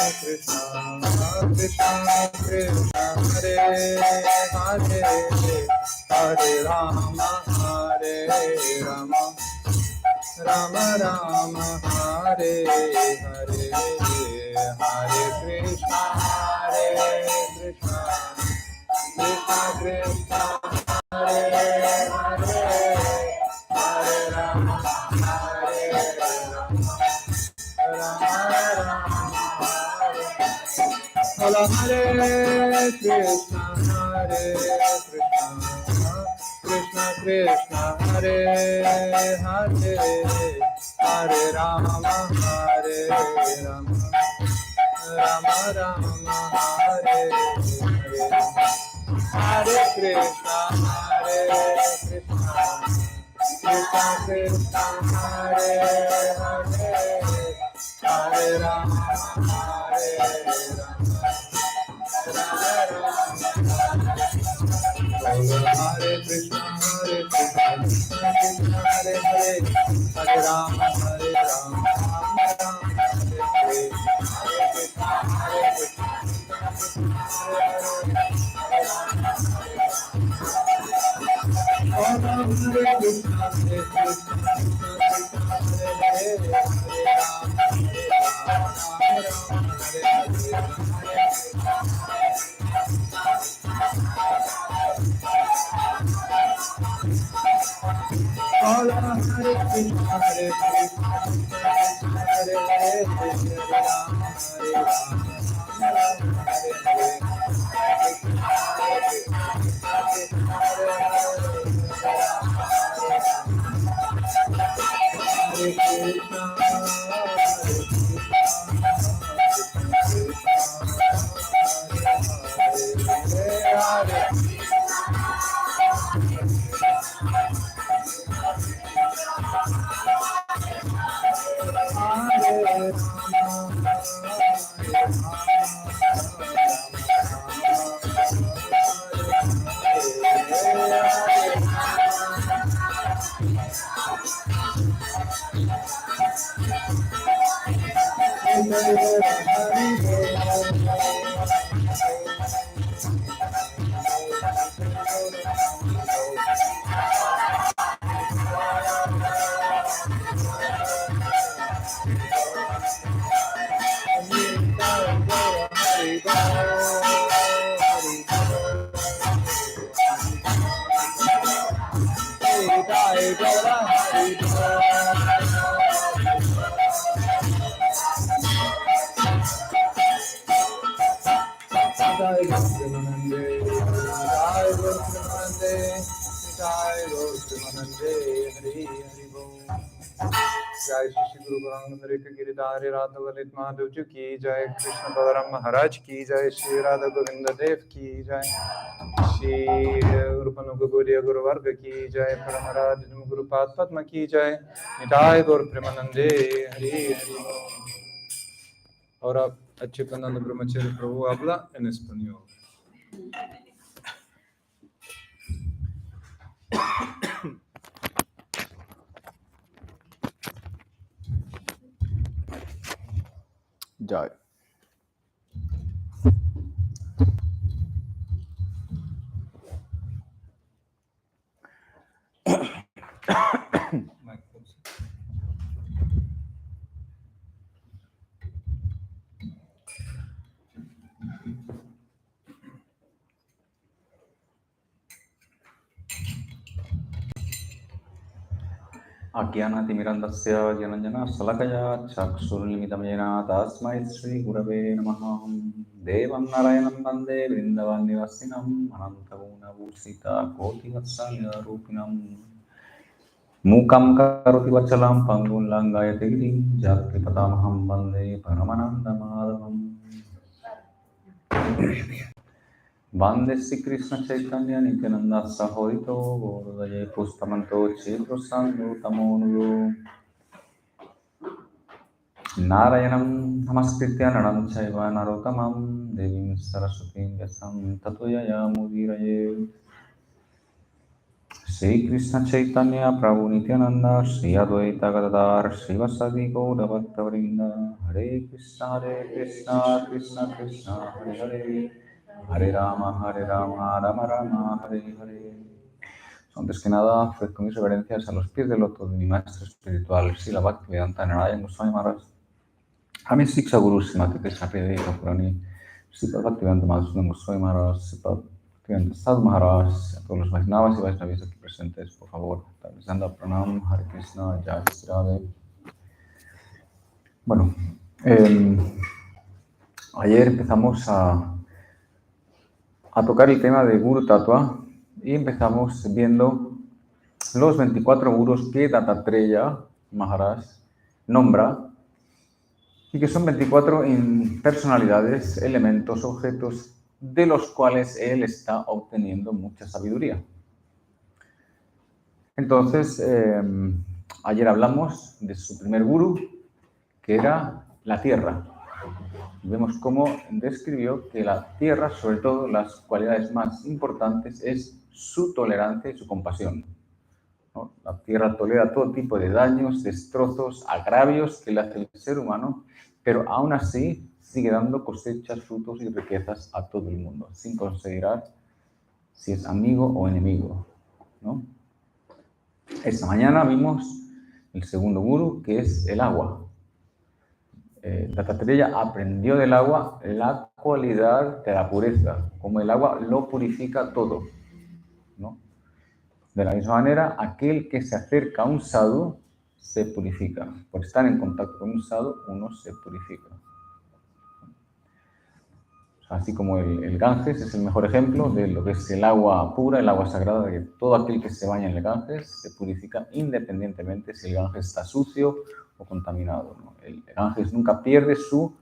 Krishna Krishna Hare Hare Hare Rama Hare Rama Rama Rama Hare Hare Hare Krishna Krishna Krishna Hare Hare Hare Rama Hare Rama Rama Hare Krishna Krishna Krishna Hare Hare Hare Rama Hare Rama Rama Rama Hare Hare Krishna Krishna Krishna Hare Hare Hare Rama Hare Rama Hare Krishna Krishna Krishna Hare Hare Hare Rama Hare Rama Rama Hare Hare Hare Krishna जय श्री गुरु ग्रंथ गिरिधारी राधा ललित माधव जी की जय। कृष्ण बलराम महाराज की जय। श्री राधा गोविंद देव की जय। श्री रूपनुग गौरी गुरुवर्ग की जय। परमराज गुरुपाद पद्म की जय। निताय गौर प्रेमानंदे हरि Hari. Ahora Achyutananda Brahmachari Prabhu habla en español. Jai. अज्ञानातिमिरन्दस्य जनञ्जनशलाकया चक्षुरुन्मिलितं येन तस्मै श्रीगुरवे नमः। देवं नारायणं वन्दे वृन्दावननिवासिनम् अनन्तगुणभूषितकोटिवत्सल्यरूपिणं। मूकं करोति वचलं पङ्गुं लङ्घयते गिरिं जगत्पितमहं वन्दे परमानन्दमाधवम्। वन्दे श्रीकृष्ण चैतन्य नित्यानंद सहोदितो गौरदये पुष्पमन्तो चेतुसंगो तमोनुगो। नारायणं नमस्कृत्य नरं चैव नरोत्तमं देवीं सरस्वतीं व्यासं ततो जयमुदीरये। Sri Krishna Chaitanya Prabhu Nityananda Sri Advaita Gadadhar Sri Vasadi Gaura Bhaktavrinda Hare Krishna Krishna Krishna Hare Hare Hare Rama Rama Rama Hare Hare. Antes que nada, ofrezco mis reverencias a los pies del loto de mi maestro espiritual Srila Bhaktivedanta Goswami Maharaj, a mis Siksha Gurus Srimati Krishna Priyadeva Kapurani, Srila Bhaktivedanta Madhusudana Goswami Maharaj, Srila Bhaktivedanta Sadhu Maharaj, a todos los Vaishnavas y Vaishnavis aquí presentes, por favor, Danda Pranam, Hare Krishna, Jai Shri Radhe. Bueno, ayer empezamos a tocar el tema de Guru Tattva y empezamos viendo los 24 gurus que Dattatreya Maharaj nombra y que son 24 personalidades, elementos, objetos de los cuales él está obteniendo mucha sabiduría. Entonces, ayer hablamos de su primer gurú, que era la tierra. Vemos cómo describió que la tierra, sobre todo, las cualidades más importantes es su tolerancia y su compasión, ¿no? La tierra tolera todo tipo de daños, destrozos, agravios que le hace el ser humano, pero aún así sigue dando cosechas, frutos y riquezas a todo el mundo, sin considerar si es amigo o enemigo, ¿no? Esta mañana vimos el segundo gurú, que es el agua. Dattatreya aprendió del agua la cualidad de la pureza, como el agua lo purifica todo, ¿no? De la misma manera, aquel que se acerca a un sadhu se purifica. Por estar en contacto con un sadhu, uno se purifica. Así como el Ganges es el mejor ejemplo de lo que es el agua pura, el agua sagrada, de que todo aquel que se baña en el Ganges se purifica independientemente si el Ganges está sucio o contaminado, ¿no? El Ganges nunca pierde su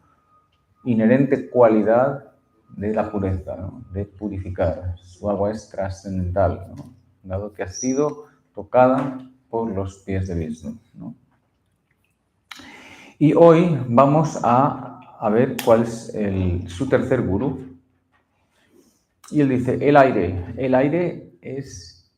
inherente cualidad de la pureza, ¿no? De purificar. Su agua es trascendental, ¿no? Dado que ha sido tocada por los pies de Vishnu, ¿no? Y hoy vamos a ver cuál es su tercer gurú. Y él dice, el aire. El aire es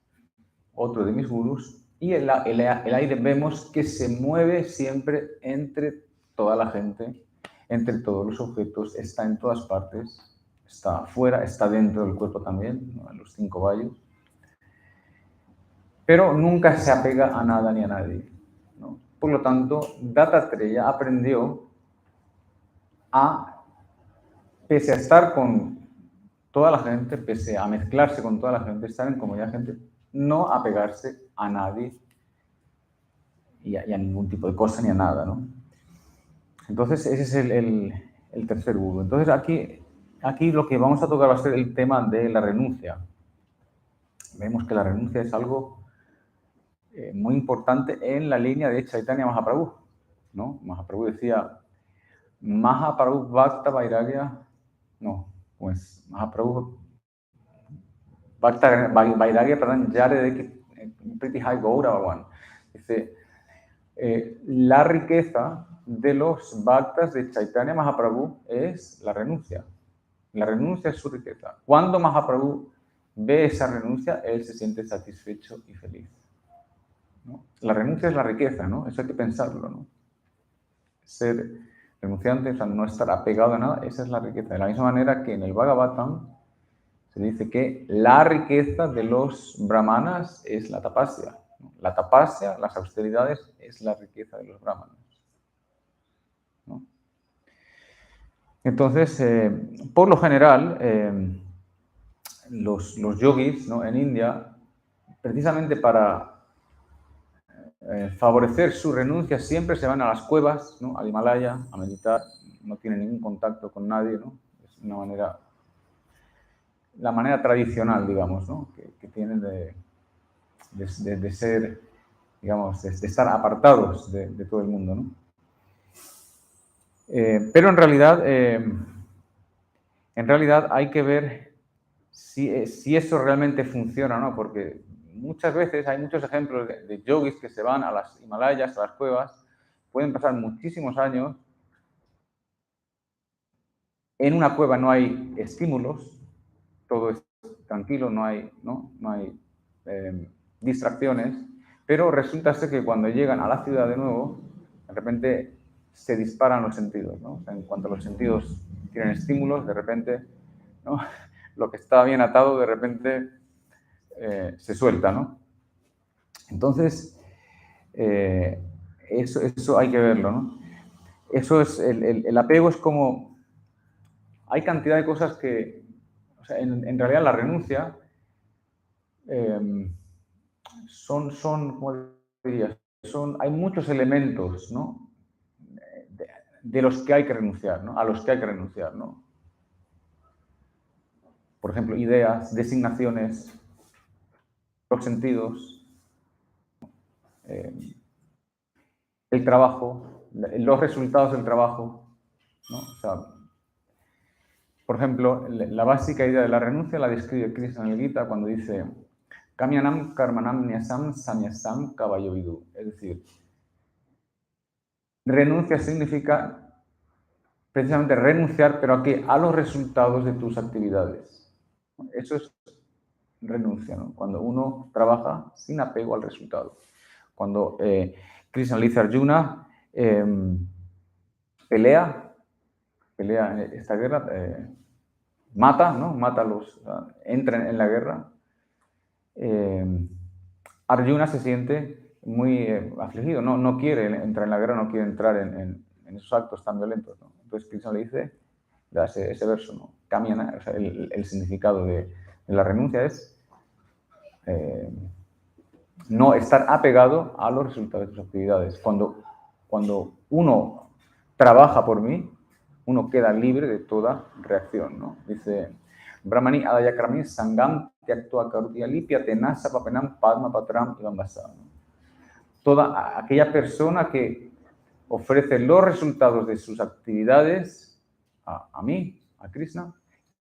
otro de mis gurús. Y el aire vemos que se mueve siempre entre toda la gente, entre todos los objetos, está en todas partes, está afuera, está dentro del cuerpo también, ¿no? En los 5 valles. Pero nunca se apega a nada ni a nadie, ¿no? Por lo tanto, Dattatreya aprendió pese a estar con toda la gente, pese a mezclarse con toda la gente, estar en comunidad de gente, no apegarse a nadie y a ningún tipo de cosa ni a nada, ¿no? Entonces, ese es el tercer gurú. Entonces, aquí lo que vamos a tocar va a ser el tema de la renuncia. Vemos que la renuncia es algo muy importante en la línea de Chaitanya Mahaprabhu, ¿no? Mahaprabhu decía, Mahaprabhu Bhakta Vairagya, no, pues Mahaprabhu Bhakta Vairagya, perdón, Yare de Pretty High Gaura Bhagavan. Dice, la riqueza de los Bhaktas de Chaitanya Mahaprabhu es la renuncia. La renuncia es su riqueza. Cuando Mahaprabhu ve esa renuncia, él se siente satisfecho y feliz, ¿no? La renuncia es la riqueza, ¿no? Eso hay que pensarlo, ¿no? Ser renunciante, o sea, no estar apegado a nada, esa es la riqueza. De la misma manera que en el Bhagavatam se dice que la riqueza de los brahmanas es la tapasya, ¿no? La tapasya, las austeridades, es la riqueza de los brahmanas, ¿no? Entonces, por lo general, los yogis, ¿no? En India, precisamente para favorecer su renuncia, siempre se van a las cuevas, ¿no? Al Himalaya, a meditar, no tienen ningún contacto con nadie, ¿no? Es una manera, la manera tradicional, digamos, ¿no? que tienen de ser, digamos, de estar apartados de todo el mundo, ¿no? Pero en realidad hay que ver si eso realmente funciona o no, porque muchas veces hay muchos ejemplos de yogis que se van a las Himalayas, a las cuevas, pueden pasar muchísimos años. En una cueva no hay estímulos, todo es tranquilo, no hay distracciones, pero resulta ser que cuando llegan a la ciudad de nuevo, de repente se disparan los sentidos, ¿no? O sea, en cuanto los sentidos tienen estímulos, de repente, ¿no? Lo que estaba bien atado, de repente se suelta, ¿no? Entonces, eso hay que verlo, ¿no? Eso es, el apego es como, hay cantidad de cosas que, o sea, en realidad la renuncia ¿cómo diría? Hay muchos elementos, ¿no? De los que hay que renunciar, ¿no? A los que hay que renunciar, ¿no? Por ejemplo, ideas, designaciones, los sentidos, el trabajo, los resultados del trabajo, ¿no? O sea, por ejemplo, la básica idea de la renuncia la describe Krishna en el Gita cuando dice Kamyanam karmanam nyasam samyasam kavayovidu. Es decir, renuncia significa precisamente renunciar, pero ¿a qué? A los resultados de tus actividades. Eso es renuncia, ¿no? Cuando uno trabaja sin apego al resultado. Cuando Krishna le dice a Arjuna, pelea en esta guerra, mata, ¿no? Entra en la guerra. Arjuna se siente muy afligido, no quiere entrar en la guerra, no quiere entrar en esos actos tan violentos, ¿no? Entonces Krishna le dice, da ese verso, ¿no? Kamyana, o sea, el significado de la renuncia es no estar apegado a los resultados de tus actividades. Cuando uno trabaja por mí, uno queda libre de toda reacción, ¿no? Dice, Brahmani adayakrami sangam tyaktua karutya lipyate nasa papenam padma patram ivambasa. Toda aquella persona que ofrece los resultados de sus actividades a mí, a Krishna,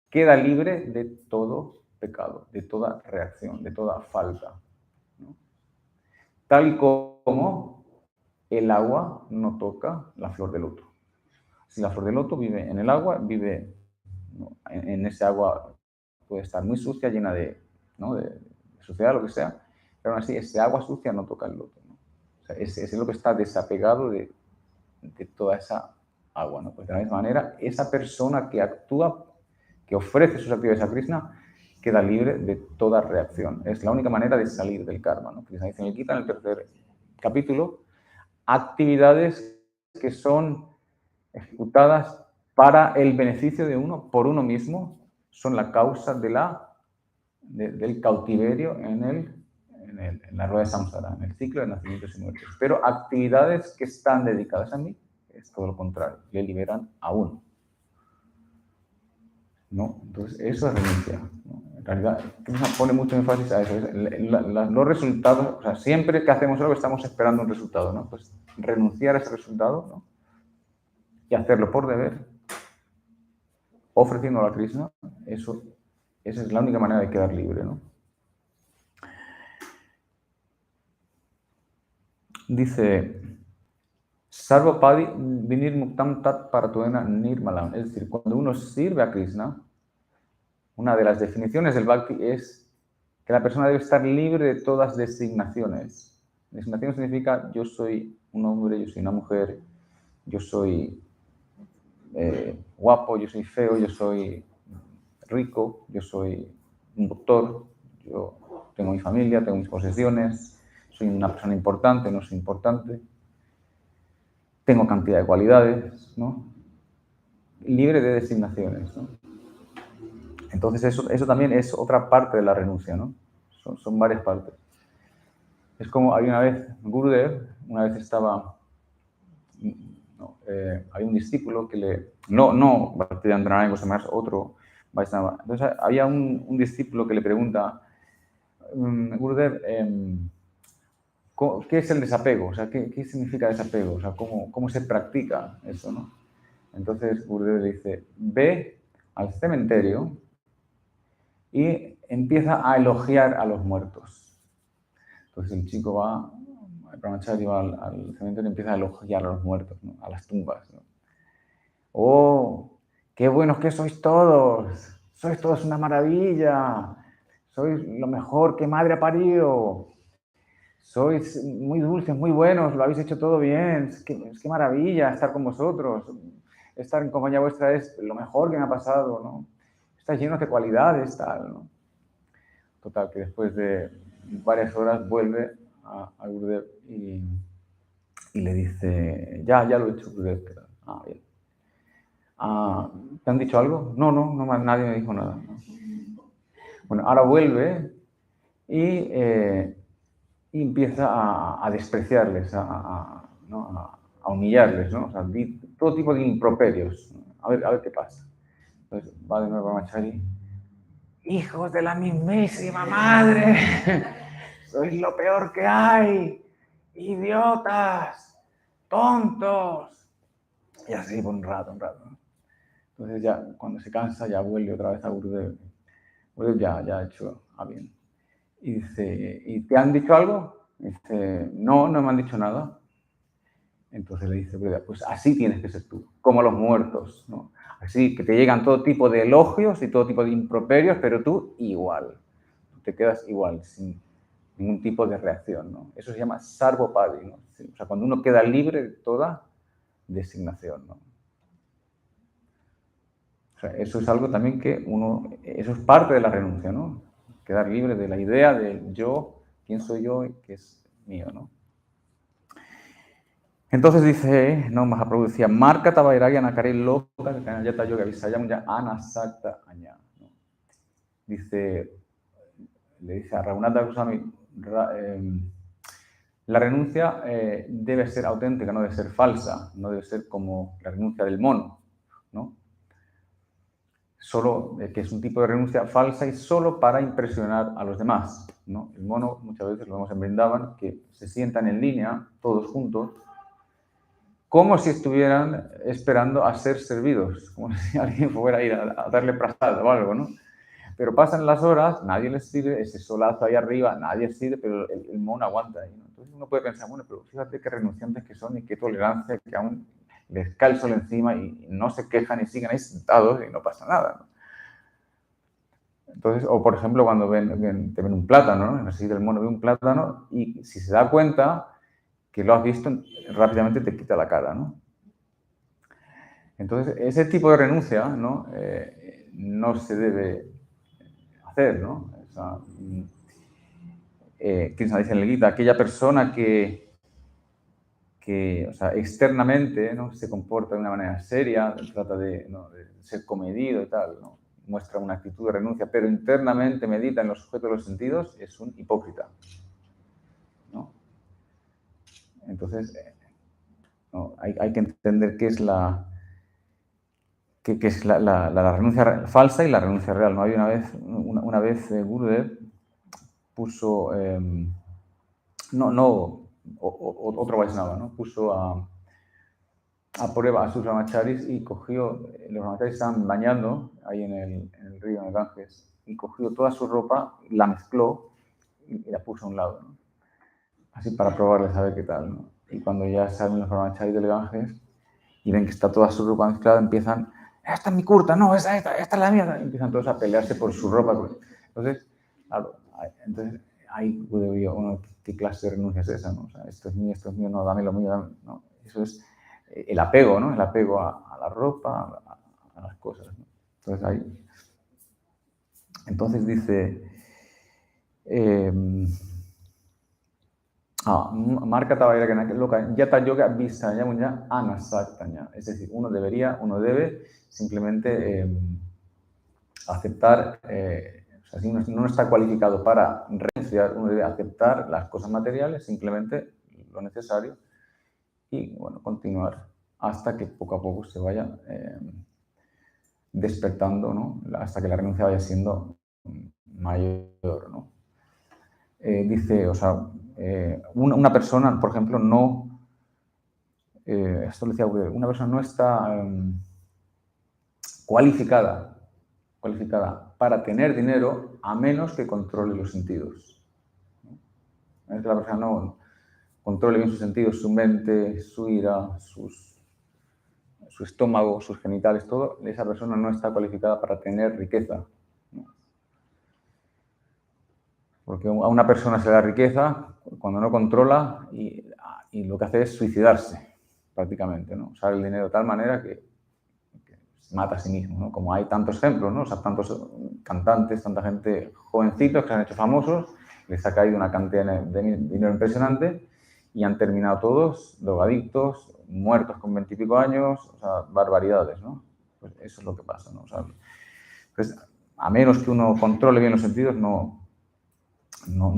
queda libre de todo pecado, de toda reacción, de toda falta, ¿no? Tal y como el agua no toca la flor de loto. Si la flor de loto vive en el agua, vive, ¿no? En ese agua puede estar muy sucia, llena de suciedad, lo que sea, pero aún así ese agua sucia no toca el loto, ¿no? O sea, es lo que está desapegado de toda esa agua, ¿no? Pues de la misma manera, esa persona que actúa, que ofrece sus actividades a Krishna, queda libre de toda reacción. Es la única manera de salir del karma, ¿no? Krishna dice en el Gita, en el tercer capítulo, actividades que son ejecutadas para el beneficio de uno, por uno mismo, son la causa del cautiverio en la rueda de samsara, en el ciclo de nacimientos y muertes. Pero actividades que están dedicadas a mí es todo lo contrario, le liberan a uno, ¿no? Entonces, eso es renuncia, ¿no? En realidad, Krishna pone mucho énfasis a eso. Los resultados, o sea, siempre que hacemos algo estamos esperando un resultado, ¿no? Pues renunciar a ese resultado, ¿no? Y hacerlo por deber, ofreciéndolo a Krishna, esa es la única manera de quedar libre, ¿no? Dice, Sarvapadi vinir muktam tat paratuena nirmalam. Es decir, cuando uno sirve a Krishna, una de las definiciones del bhakti es que la persona debe estar libre de todas designaciones. Designación significa yo soy un hombre, yo soy una mujer, yo soy guapo, yo soy feo, yo soy rico, yo soy un doctor, yo tengo mi familia, tengo mis posesiones, soy una persona importante, no soy importante, tengo cantidad de cualidades, ¿no? Libre de designaciones, ¿no? Entonces eso también es otra parte de la renuncia, ¿no? Son varias partes. Es como hay una vez, Gurudeva, una vez estaba, hay un discípulo que no Bhaktivedanta más otro Vaishnava. Entonces había un discípulo que le pregunta, Gurudeva, ¿qué es el desapego? O sea, ¿qué significa desapego? O sea, ¿cómo se practica eso, no? Entonces Gurudeva le dice, ve al cementerio y empieza a elogiar a los muertos. Entonces el chico va, el brahmachari va al cementerio y empieza a elogiar a los muertos, ¿no? A las tumbas, ¿no? ¡Oh, qué buenos que sois todos! ¡Sois todos una maravilla! ¡Sois lo mejor que madre ha parido! sois muy dulces, muy buenos, lo habéis hecho todo bien, es que maravilla estar con vosotros, estar en compañía vuestra es lo mejor que me ha pasado, ¿no? Estáis llenos de cualidades, tal, ¿no? Total, que después de varias horas vuelve a Gurudev y le dice, ya lo he hecho, Gurudev. Bien. ¿Te han dicho algo? No, nadie me dijo nada. ¿No? Bueno, ahora vuelve y empieza a despreciarles, ¿no? a humillarles, ¿no? O sea, todo tipo de improperios. ¿No? A ver qué pasa. Entonces va de nuevo a Machari. ¡Hijos de la mismísima madre! ¡Sois lo peor que hay! ¡Idiotas! ¡Tontos! Y así por un rato. ¿No? Entonces ya, cuando se cansa, ya vuelve otra vez a Gurudev. Gurudev ya ha hecho bien. Y dice, ¿y te han dicho algo? Dice, no me han dicho nada. Entonces le dice, pues así tienes que ser tú, como los muertos, ¿no? Así que te llegan todo tipo de elogios y todo tipo de improperios, pero tú igual. Te quedas igual, sin ningún tipo de reacción, ¿no? Eso se llama sarvopadi, ¿no? O sea, cuando uno queda libre de toda designación, ¿no? O sea, eso es algo también que eso es parte de la renuncia, ¿no? Quedar libre de la idea de yo, quién soy yo y qué es mío, ¿no? Entonces dice, no, Mahaprabhu decía, Marca Tabairagya Nakare Loka Kanayata Yoga Visayam ya Anasakta Aña. Dice, le dice a Raghunatha Goswami, la renuncia debe ser auténtica, no debe ser falsa, no debe ser como la renuncia del mono, ¿no? Solo que es un tipo de renuncia falsa y solo para impresionar a los demás, ¿no? El mono, muchas veces lo vemos en Vrindavan, que se sientan en línea, todos juntos, como si estuvieran esperando a ser servidos, como si alguien fuera a ir a darle prasad o algo, ¿no? Pero pasan las horas, nadie les sirve, ese solazo ahí arriba, nadie sirve, pero el mono aguanta ahí, ¿no? Entonces uno puede pensar, bueno, pero fíjate qué renunciantes que son y qué tolerancia, que aún les cae el sol encima y no se quejan y siguen ahí sentados y no pasa nada, ¿no? Entonces, o por ejemplo, cuando te ven un plátano, ¿no? Así del mono ve un plátano y si se da cuenta que lo has visto, rápidamente te quita la cara, ¿no? Entonces, ese tipo de renuncia, ¿no? No se debe hacer, ¿no? O sea, Krishna dice en el Gita, aquella persona que o sea, externamente, ¿no? Se comporta de una manera seria, trata de ser comedido y tal, ¿no? Muestra una actitud de renuncia, pero internamente medita en los objetos de los sentidos, es un hipócrita, ¿no? Entonces, no, hay que entender qué es la renuncia falsa y la renuncia real, ¿no? Hay una vez Gurudev puso, otro Vaishnava, ¿no? Puso a prueba a sus brahmacharis y cogió, los brahmacharis estaban bañando ahí en el río, en el Ganges, y cogió toda su ropa, la mezcló y la puso a un lado, ¿no? Así para probarles a ver qué tal, ¿no? Y cuando ya salen los brahmacharis del Ganges y ven que está toda su ropa mezclada, empiezan, esta es mi kurta, no, esta es la mía, y empiezan todos a pelearse por su ropa. Entonces, claro, ahí pude yo, ¿qué clase de renuncia es esa? ¿No? O sea, esto es mío, no, dame lo mío, dame, ¿no? Eso es el apego, ¿no? El apego a la ropa, a las cosas, ¿no? Entonces dice, Marca Tabaira que loca, Yata Yoga Visayam Anasaktaña. Es decir, uno debe simplemente aceptar, o sea, si uno no está cualificado para renunciar, uno debe aceptar las cosas materiales, simplemente lo necesario, y bueno, continuar hasta que poco a poco se vaya despertando, ¿no? Hasta que la renuncia vaya siendo mayor, ¿no? Dice, o sea, una persona, por ejemplo, esto lo decía Gurudeva, una persona no está cualificada para tener dinero a menos que controle los sentidos. A menos que la persona no controle bien sus sentidos, su mente, su ira, su estómago, sus genitales, todo, esa persona no está cualificada para tener riqueza, ¿no? Porque a una persona se le da riqueza cuando no controla y lo que hace es suicidarse, prácticamente, ¿no? Usar el dinero de tal manera que se mata a sí mismo, ¿no? Como hay tantos ejemplos, ¿no? O sea, tantos cantantes, tanta gente jovencitos que se han hecho famosos, les ha caído una cantidad de dinero impresionante y han terminado todos drogadictos, muertos con 20 y pico años, o sea, barbaridades, ¿no? Pues eso es lo que pasa, ¿no? O sea, pues, a menos que uno controle bien los sentidos, no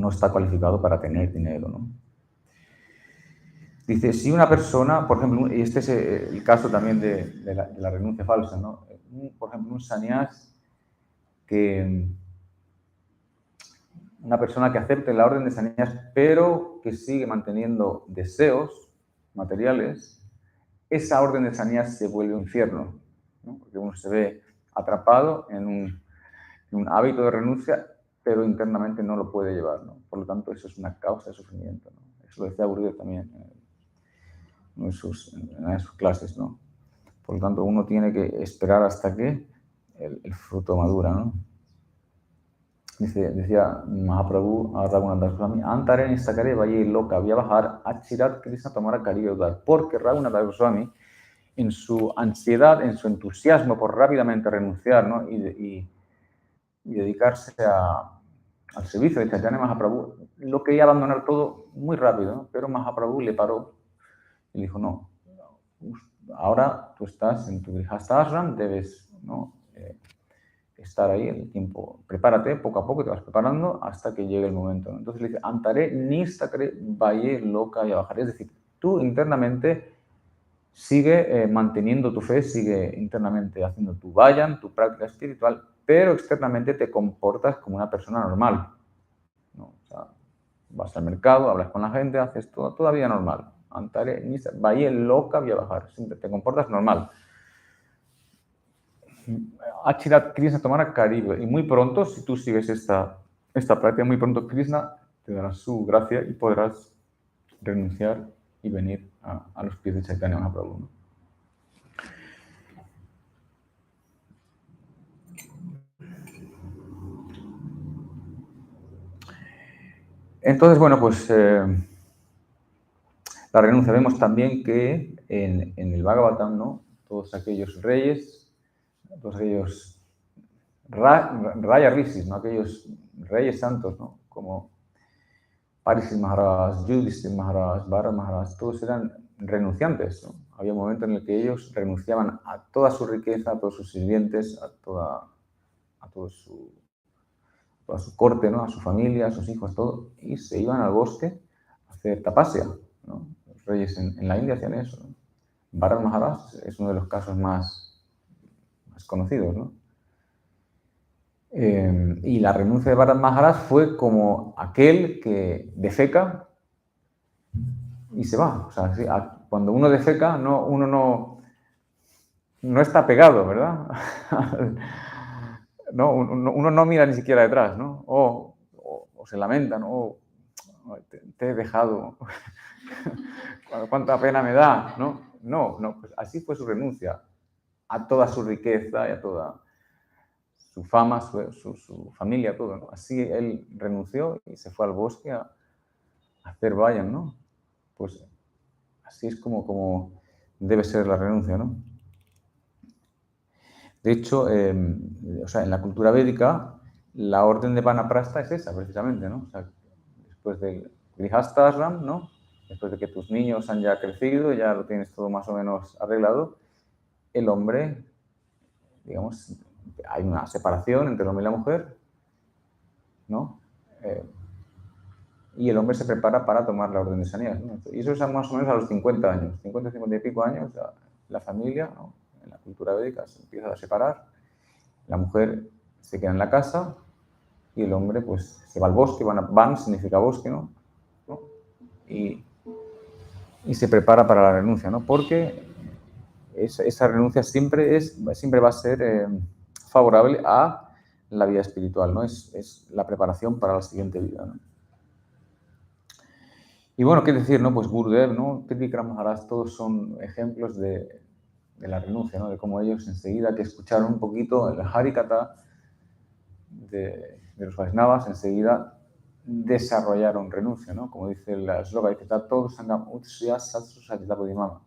está cualificado para tener dinero, ¿no? Dice, si una persona, por ejemplo, y este es el caso también de la renuncia falsa, ¿no? Por ejemplo, un sannyas una persona que acepte la orden de sannyas, pero que sigue manteniendo deseos materiales, esa orden de sannyas se vuelve un infierno, ¿no? Porque uno se ve atrapado en un hábito de renuncia, pero internamente no lo puede llevar, ¿no? Por lo tanto, eso es una causa de sufrimiento, ¿no? Eso lo decía Gurudeva también en sus clases, ¿no? Por lo tanto, uno tiene que esperar hasta que el fruto madura, ¿no? Decía Mahaprabhu a Raghunath Goswami, Antare Nistakare Valle Loka, voy a bajar a Chirat Krishna Tomara Kariyoda, porque Raghunath Goswami, en su ansiedad, en su entusiasmo por rápidamente renunciar, ¿no? y dedicarse al servicio de Chaitanya Mahaprabhu, lo quería abandonar todo muy rápido, ¿no? Pero Mahaprabhu le paró y le dijo, no, ahora tú estás en tu Grihastha Ashram, debes, ¿no? Estar ahí el tiempo, prepárate poco a poco, te vas preparando hasta que llegue el momento, ¿no? Entonces le dice, Antare Nistakare Valle Loka y bajaré, es decir, tú internamente sigue manteniendo tu fe, sigue internamente haciendo tu vayan, tu práctica espiritual, pero externamente te comportas como una persona normal, ¿no? O sea, vas al mercado, hablas con la gente, haces todo, toda vida normal. Antare Nistakare Valle Loka y bajar, te comportas normal. Achirat Krishna tomara Caribe. Y muy pronto, si tú sigues esta práctica, muy pronto Krishna te dará su gracia y podrás renunciar y venir a los pies de Chaitanya Mahaprabhu, ¿no? Entonces, bueno, pues la renuncia. Vemos también que en el Bhagavatam, ¿no? Todos aquellos reyes, todos aquellos Raya Rishis, ¿no? Aquellos reyes santos, ¿no? Como Parishit Maharaj, Yudhishthira Maharaj, Bharat Maharaj, todos eran renunciantes, ¿no? Había un momento en el que ellos renunciaban a toda su riqueza, a todos sus sirvientes, a toda su corte, ¿no? A su familia, a sus hijos, todo, y se iban al bosque a hacer tapasya, ¿no? Los reyes en la India hacían eso, ¿no? Bharat Maharaj es uno de los casos más conocidos, ¿no? Y la renuncia de Bharat Maharaj fue como aquel que defeca y se va. O sea, sí, cuando uno defeca, uno no está pegado, ¿verdad? No, uno no mira ni siquiera detrás, ¿no? O se lamenta, ¿no? Te he dejado, cuánta pena me da, ¿no? No, pues así fue su renuncia a toda su riqueza y a toda su fama, su familia, todo, ¿no? Así él renunció y se fue al bosque a hacer vayan, ¿no? Pues así es como debe ser la renuncia, ¿no? De hecho, o sea, en la cultura védica, la orden de Vanaprastha es esa, precisamente, ¿no? O sea, después del Grihastha Ashram, ¿no? Después de que tus niños han ya crecido, ya lo tienes todo más o menos arreglado, el hombre, digamos, hay una separación entre el hombre y la mujer, ¿no? Y el hombre se prepara para tomar la orden de sanidad, ¿no? Y eso es más o menos a los 50 años, 50 y pico años, la familia, ¿no? En la cultura védica se empieza a separar, la mujer se queda en la casa y el hombre pues se va al bosque, van significa bosque, ¿no? Y se prepara para la renuncia, ¿no? Porque esa renuncia siempre va a ser favorable a la vida espiritual, ¿no? Es la preparación para la siguiente vida, ¿no? Y bueno, qué decir, ¿no? Pues Gurudev, ¿no? Tripikara Maharaj, todos son ejemplos de la renuncia, ¿no? De cómo ellos enseguida que escucharon un poquito el Harikata de los Vaishnavas, enseguida desarrollaron renuncia, ¿no? Como dice el slogan, dice, todos sangam utsya satsu sajita bodhimama.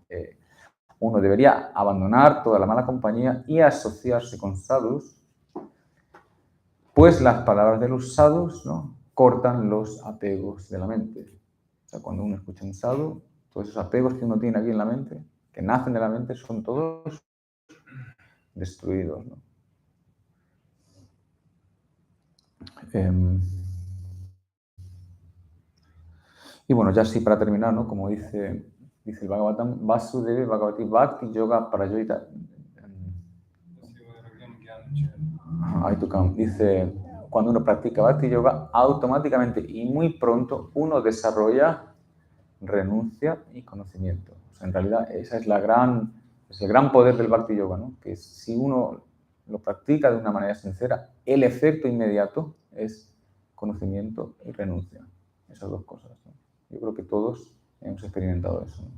Uno debería abandonar toda la mala compañía y asociarse con sadhus, pues las palabras de los sadhus, ¿no?, cortan los apegos de la mente. O sea, cuando uno escucha un sadhu, todos esos apegos que uno tiene aquí en la mente, que nacen de la mente, son todos destruidos, ¿no? Y bueno, ya así para terminar, ¿no?, como dice el Bhagavatam, Vasudeva Bhagavati Bhakti Yoga Prayoita. Dice, cuando uno practica Bhakti Yoga, automáticamente y muy pronto uno desarrolla renuncia y conocimiento. O sea, en realidad esa es el gran poder del Bhakti Yoga, ¿no? Que si uno lo practica de una manera sincera, el efecto inmediato es conocimiento y renuncia. Esas dos cosas, ¿no? Yo creo que todos hemos experimentado eso, ¿no?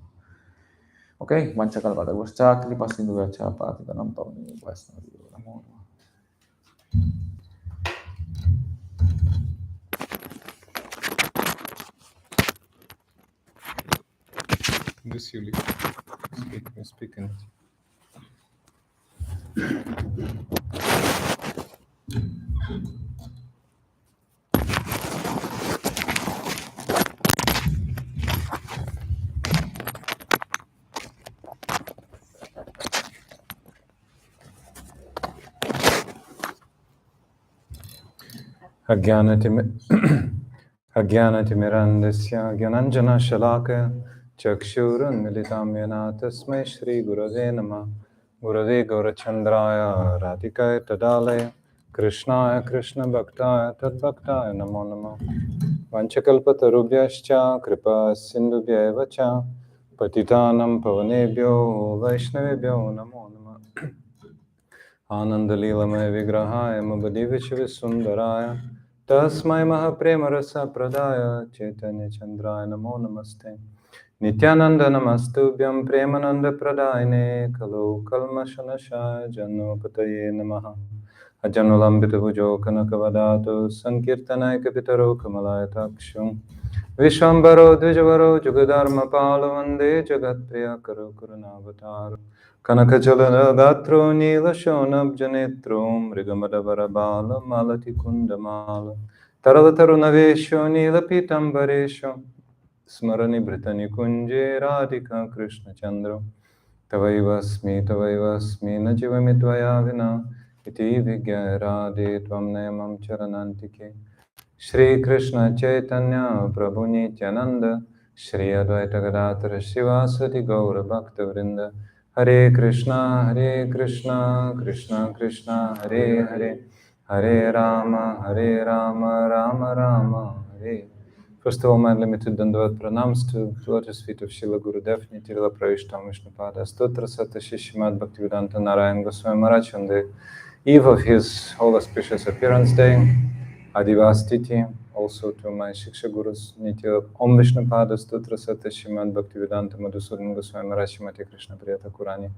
Ok, Vanchakalpata, Vaschakli, Pasindu Vachapati, Tanampavani, Vaisnavi, Amor. This you speak in it. Agyanatimirandasya Gyananjana Shalaka Chakshurunmilitam Yena Tasmai Shri Gurave Namah Gurave Gaurachandraya Radhikaya Tadalaya Krishnaya Krishna Bhaktaya Tadbhaktaya Namo Namah Vanchakalpatarubhyascha Kripa Sindhubhyeva cha Patitanam Pavanebhyo Vaishnavebhyo Namo Namah Anandalilamaya Vigrahaya Mabadivichavisundaraya Tasmai Mahapremarasa Pradaya Chaitanya Chandraya Namo Namaste Nityananda Namastubhyam Premananda Pradayane Kalu Kalmashanashaya Janopataye Namaha Ajanulambita Pujo Kanakavadatu Sankirtanaya Kapitaro Kamalaya Takshum Vishwambaro Dvijavaro Jugadharma Palavande Jagat Priya Karo Kurunavataru Kanakajalana Gatro Nila Shonab Janetrum Rigamadavara Bala Malati Kundamala Taralatarunavesho Nila Pitambaresho Smarani Britani Kunje Radhika Krishna Chandra Tavaivasmi Najivamitvaya Vina Iti Vigya Radhe Tvam Nayamam Charanantike Shri Krishna Chaitanya Prabhu Nityananda Shri Advaita Gadadhara Srivasati Gaura Bhakta Vrinda Hare Krishna Krishna Krishna Hare Hare Hare Rama Rama Rama Hare. First of all, my limited Dandavat pranams to lotus feet of Srila Gurudeva, Nitirila Pravishtam Vishnupada Stotra Sata Shishimad Bhaktivedanta Narayan Goswami Maharaj on the eve of his whole auspicious appearance day, Adivastiti, also to my Shiksha Gurus, Nitya Om Vishnupada Stotra Sata Shimad Bhaktivedanta Madhusudan Goswami Maharaj Shrimati Krishna Priyata Kurani,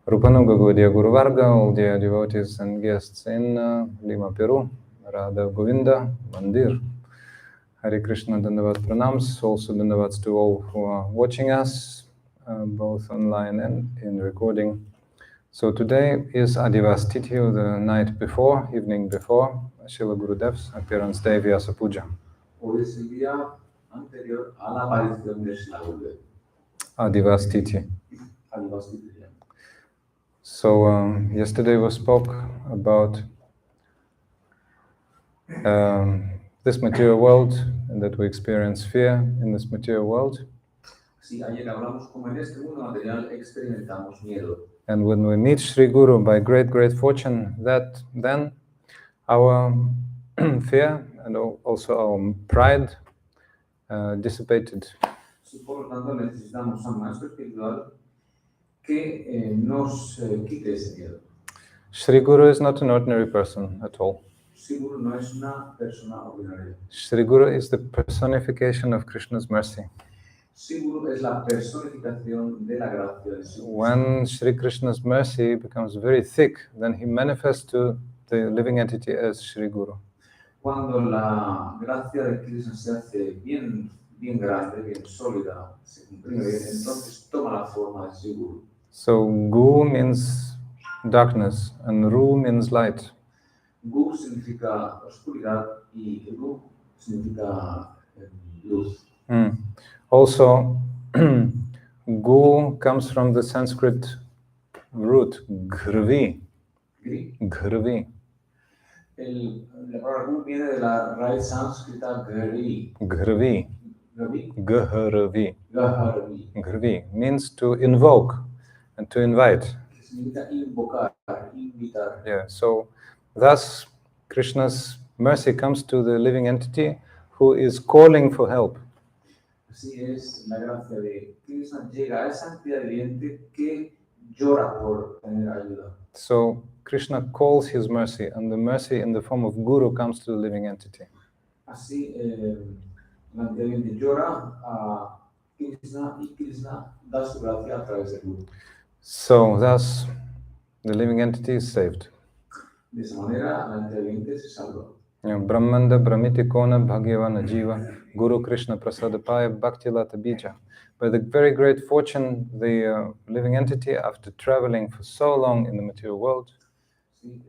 Rupanuga Gaudiya Guru Varga, all dear devotees and guests in Lima, Peru, Radha Govinda Mandir. Hare Krishna, Dandavat Pranams, also Dandavats to all who are watching us, both online and in recording. So today is Adivastiti, the night before, evening before, Srila Gurudev's appearance day, Vyasa-puja. Hoy es el día anterior a la aparición de Srila Gurudeva. Adivastiti. So yesterday we spoke about this material world and that we experience fear in this material world. Sí, ayer hablamos como en este mundo material experimentamos miedo. And when we meet Sri Guru by great fortune, that then our fear and also our pride dissipated. Sí, por lo tanto necesitamos a un maestro espiritual que nos quite ese miedo. Sri Guru is not an ordinary person at all. Sri Guru no es una persona ordinaria. Sri Guru is the personification of Krishna's mercy. Sri Guru es la personificación de la gracia de Sri Krishna. When Sri Krishna's mercy becomes very thick, then he manifests to the living entity as Sri Guru. Cuando la gracia de Krishna se hace bien grande, bien sólida, se comprime bien, entonces toma la forma de Sri Guru. So Gu means darkness and Ru means light. Gu significa oscuridad y Ru significa luz. Also, Gu comes from the Sanskrit root grvi. Grvi. La palabra Gu viene de la raíz sánscrita Gri. Grvi. Grvi. Grvi means to invoke and to invite. Significa invocar, invitar. Yeah, so thus Krishna's mercy comes to the living entity who is calling for help. Así es, la gracia de Krishna llega a esa entidad viviente que llora por tener ayuda. So Krishna calls his mercy, and the mercy in the form of Guru comes to the living entity. Así, la entidad viviente llora a Krishna y Krishna da su gracia a través del Guru. So thus, the living entity is saved. De esa manera, la entidad viviente se salva. Brahmanda Brahmiti Kona Bhagavana Jiva Guru Krishna Prasadapaya Bhakti Lata Bija. By the very great fortune, the living entity, after traveling for so long in the material world, Sí,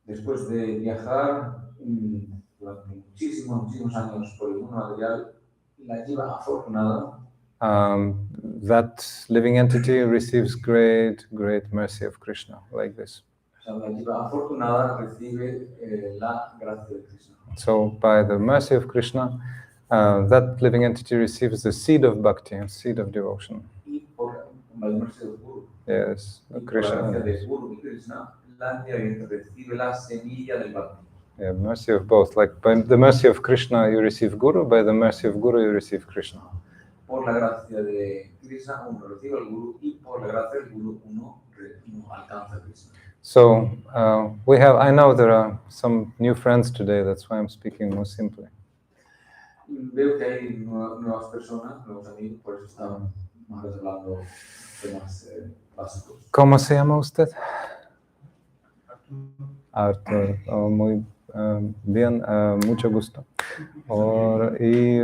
después de viajar durante muchísimos años por el mundo material, la jiva afortunada, that living entity receives great mercy of Krishna, like this. la jiva afortunada recibe la gracia de Krishna. So by the mercy of Krishna, that living entity receives the seed of bhakti, a seed of devotion. Y por la merced del Guru. Yes, Y por Krishna. la gracia del Guru y Krishna, la entidad viviente recibe la semilla del bhakti. Yeah, mercy of both. Like by the mercy of Krishna, you receive Guru. By the mercy of Guru, you receive Krishna. Por la gracia de Krishna, uno recibe al Guru, y por la gracia del Guru, uno alcanza a Krishna. So I know there are some new friends today. That's why I'm speaking more simply. Veo que hay nuevas personas, nuevos amigos, por eso estamos más hablando temas básicos. ¿Cómo se llama usted? Arthur. Oh, muy bien, mucho gusto. Y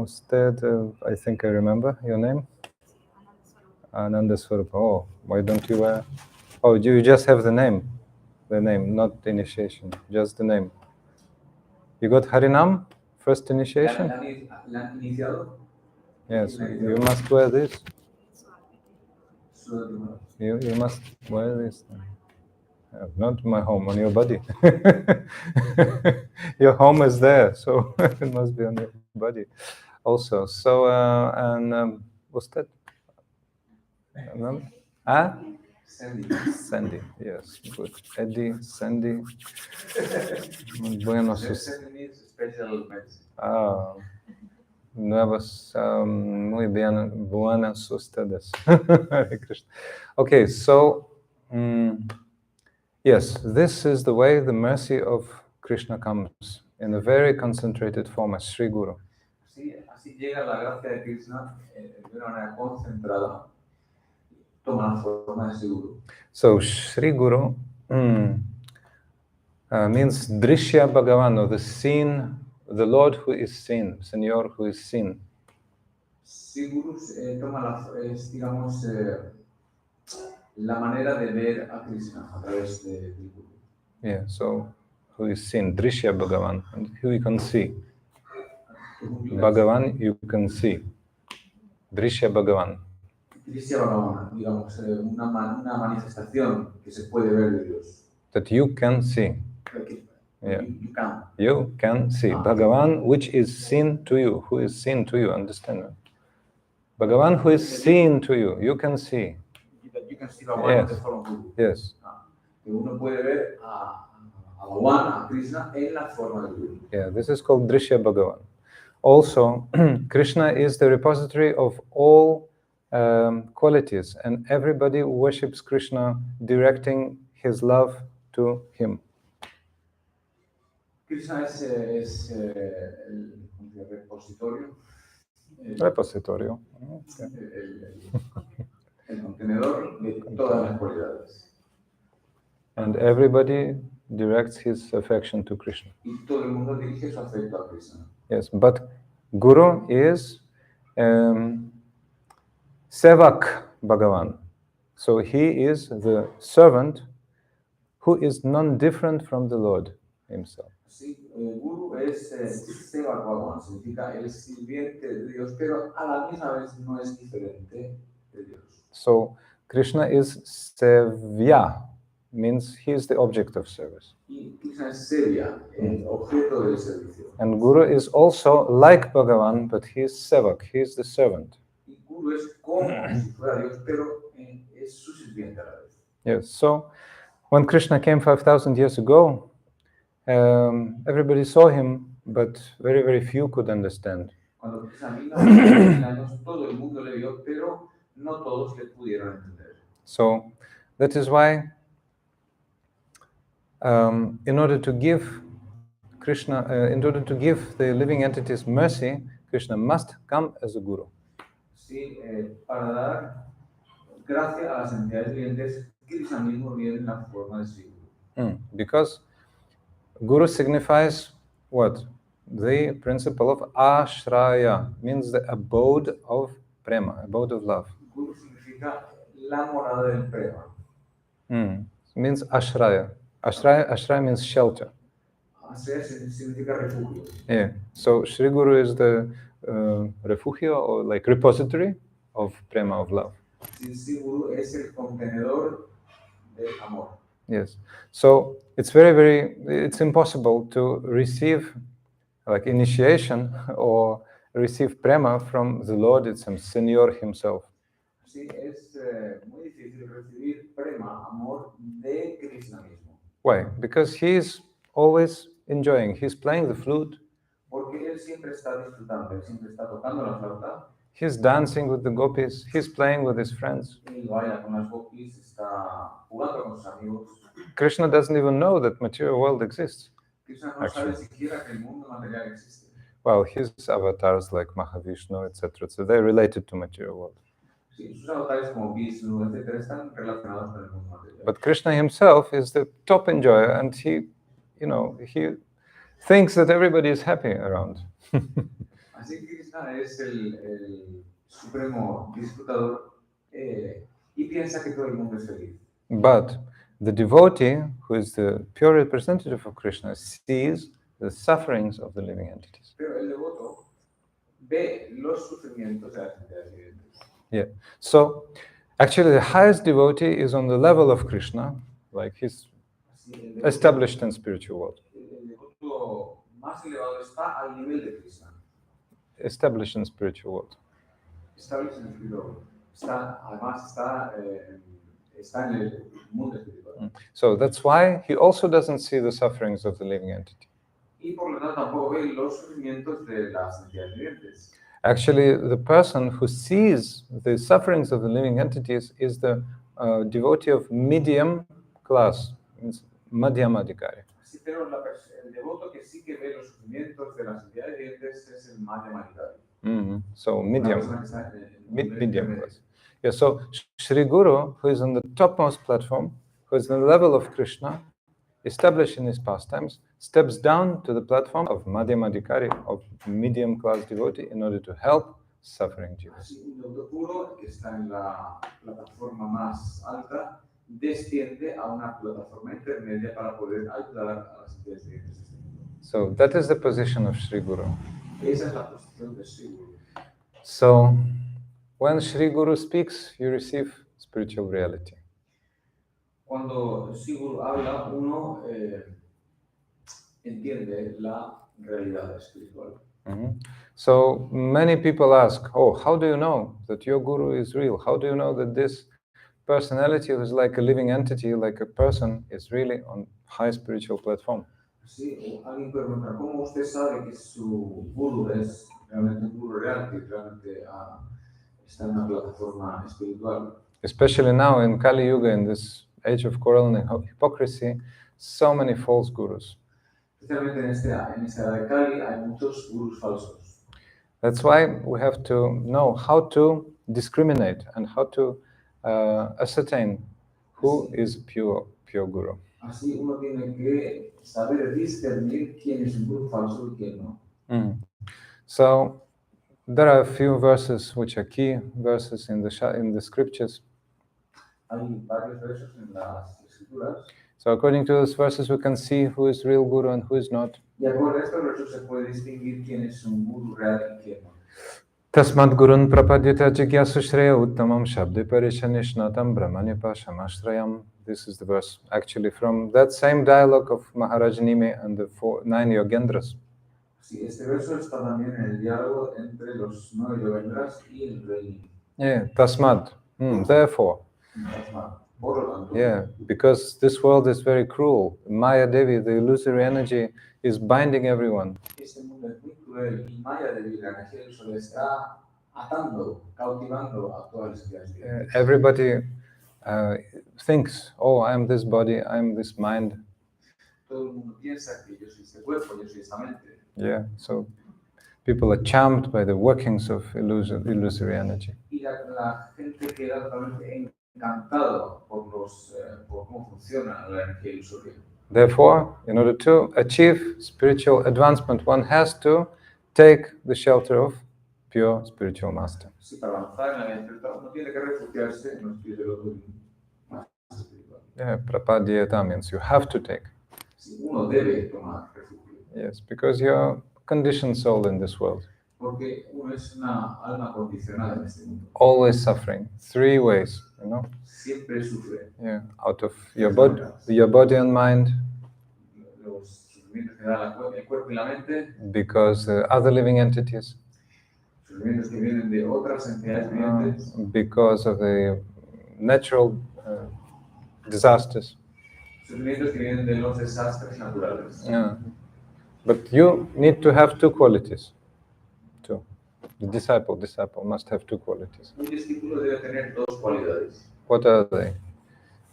usted, I think I remember your name? Ananda Swarupa. Oh, why don't you oh, you just have the name, not the initiation, just the name. You got Harinam, first initiation? ¿La han iniciado? Yes, you must wear this. You must wear this. Not my home, on your body. Your home is there, so it must be on your body also. So, and usted? Sandy, yes, good. Eddie, Sandy. Buenos. Nuevas, muy bien, buenas ustedes. Okay, so, yes, this is the way the mercy of Krishna comes in a very concentrated form as Sri Guru. Así llega la gracia de Krishna de una manera concentrada, toma la forma de Sri Guru. So Sri Guru means Drishya Bhagavan, or the seen, the Lord who is seen, Señor who is seen. Sri Guru toma digamos, la manera de ver a Krishna a través de Guru. Yeah, so who is seen, Drishya Bhagavan, and who you can see. Bhagavan you can see. Drishya Bhagavan. Drishya Bhagavan, digamos, una manifestación que se puede ver de Dios. That you can see. Yeah. You can see. Bhagavan, which is seen to you. Who is seen to you, understand? Bhagavan, who is seen to you. You can see. That you can see Bhagavan in the form of Guru. Yes. Uno puede ver a Bhagavan, a Krishna, en la forma de Guru. Yeah, this is called Drishya Bhagavan. Also, Krishna is the repository of all qualities, and everybody worships Krishna directing his love to him. Krishna es el repositorio. Repositorio. Okay. El contenedor de todas las cualidades. And everybody directs his affection to Krishna. Y todo el mundo dirige su afecto a Krishna. Yes, but Guru is Sevak Bhagavan. So he is the servant who is non-different from the Lord himself. Sí, Guru es Seva Bhagavan, significa el sirviente de Dios, pero a la misma vez no es diferente de Dios. So Krishna is Sevya, means he is the object of service. Y Krishna es Sevya, el objeto del servicio. And Guru is also like Bhagavan, but he is Sevak, he is the servant. Y Guru es como si fuera Dios, pero es su sirviente a la vez. Yes, so when Krishna came 5,000 years ago, everybody saw him, but very, very few could understand. Cuando Krishna vino, hace 1,000 años, todo el mundo le vio, pero no todos le pudieron entender. So that is why, in order to give Krishna, in order to give the living entities mercy, Krishna must come as a guru. Sí, para dar gracia a las entidades vivientes, Krishna mismo viene en la forma de Sri Guru. Because guru signifies what? The principle of ashraya, means the abode of prema, abode of love. Guru significa la morada del prema. Means ashraya. Ashraya means shelter. Ashraya significa refugio. Yeah. So Sri Guru is the refugio, or like repository of prema, of love. Sri Guru es el contenedor del amor. Yes. So it's it's impossible to receive like initiation or receive prema from the Lord, it's him, Señor himself. Sí, es muy difícil recibir prema, amor de Krishna mismo. Why? Because he's always enjoying. He's playing the flute. Porque él siempre está disfrutando, él siempre está tocando la flauta. He's dancing with the gopis. He's playing with his friends. Él baila con las gopis, está jugando con sus amigos. Krishna doesn't even know that material world exists. Krishna no sabe siquiera que el mundo material existe. Well, his avatars like Mahavishnu, etc., so they're related to material world. Sí, sus avatares como Vishnu, etc., están relacionados con el mundo material. But Krishna himself is the top enjoyer, and he thinks that everybody is happy around. Así que Krishna es el supremo disfrutador y piensa que todo el mundo es feliz. But the devotee, who is the pure representative of Krishna, sees the sufferings of the living entities. Pero el devoto ve los sufrimientos de las entidades vivientes. Yeah. So, actually, the highest devotee is on the level of Krishna, like he's established in spiritual world. El devoto más elevado está al nivel de Krishna. Established in spiritual world. Established in spiritual world. Además está en el mundo espiritual. So that's why he also doesn't see the sufferings of the living entity. Y por lo tanto tampoco ve los sufrimientos de las entidades vivientes. Actually, the person who sees the sufferings of the living entities is the devotee of medium class, means Madhyamadikari. Sí, pero el devoto que sí que ve los sufrimientos de las entidades vivientes es el Madhyamadikari. So medium class. Yeah, so Sri Guru, who is on the topmost platform, who is on the level of Krishna, established in his pastimes, steps down to the platform of Madhyamadikari, of medium class devotee, in order to help suffering jivas. Así, un devoto puro que está en la plataforma más alta desciende a una plataforma intermedia para poder ayudar a las entidades vivientes. So that is the position of Sri Guru. Esa es la posición de Sri Guru. So when Sri Guru speaks, you receive spiritual reality. Cuando Sri Guru habla, uno entiende la realidad espiritual. So many people ask, oh, how do you know that your Guru is real? How do you know that this personality who is like a living entity, like a person, is really on high spiritual platform? Sí, alguien pregunta, ¿cómo usted sabe que su Guru es realmente un Guru real, que realmente está en una plataforma espiritual? Especially now in Kali Yuga, in this age of quarreling and hypocrisy, so many false gurus. Especialmente en esta edad de Kali hay muchos gurus falsos. That's why we have to know how to discriminate and how to ascertain who is pure guru. Así uno tiene que saber discernir quién es un guru falso y quién no. So there are a few verses which are key verses in the scriptures. Hay varios versos en las escrituras. So according to those verses, we can see who is real guru and who is not. Y acorde a estos versos se puede distinguir quién es un guru real y quién no. Tasmad gurun prapadyata jigyasu shreya uttamam shabde parishanishnatam brahmanipashamashrayam. This is the verse actually from that same dialogue of Maharaj Nime and the 9 Yogendras. Sí, este verso está también en el diálogo entre los 9 Yogendras y el rey. Yeah, tasmad. Therefore. Tasmad. Por lo tanto. Yeah, because this world is very cruel. Maya Devi, the illusory energy, is binding everyone. Este mundo es muy cruel y Maya Devi, la energía del sol, está atando, cautivando a todas las criaturas. Everybody thinks, oh, I'm this body, I'm this mind. Todo el mundo piensa que yo soy este cuerpo, yo soy esta mente. Yeah, so people are charmed by the workings of illusory energy. Y la gente queda totalmente encantado por cómo funciona la energía ilusoria. Therefore, in order to achieve spiritual advancement, one has to take the shelter of pure spiritual master. Sí, para avanzar en la vida espiritual uno tiene que refugiarse en los pies del otro maestro espiritual. Yeah, prapadyata means you have to take. Sí, uno debe tomar refugio. Yes, because you're conditioned soul in this world. Porque uno es una alma condicionada en este mundo. Always suffering, 3 ways, you know. Siempre sufre. Yeah, out of your body and mind. Los sufrimientos que da el cuerpo y la mente. Because other living entities. Sufrimientos que vienen de otras entidades vivientes. Because of the natural disasters. Sufrimientos que vienen de los desastres naturales. Yeah. But you need to have 2 qualities. 2. The disciple must have 2 qualities. Un discípulo debe tener 2 cualidades. What are they?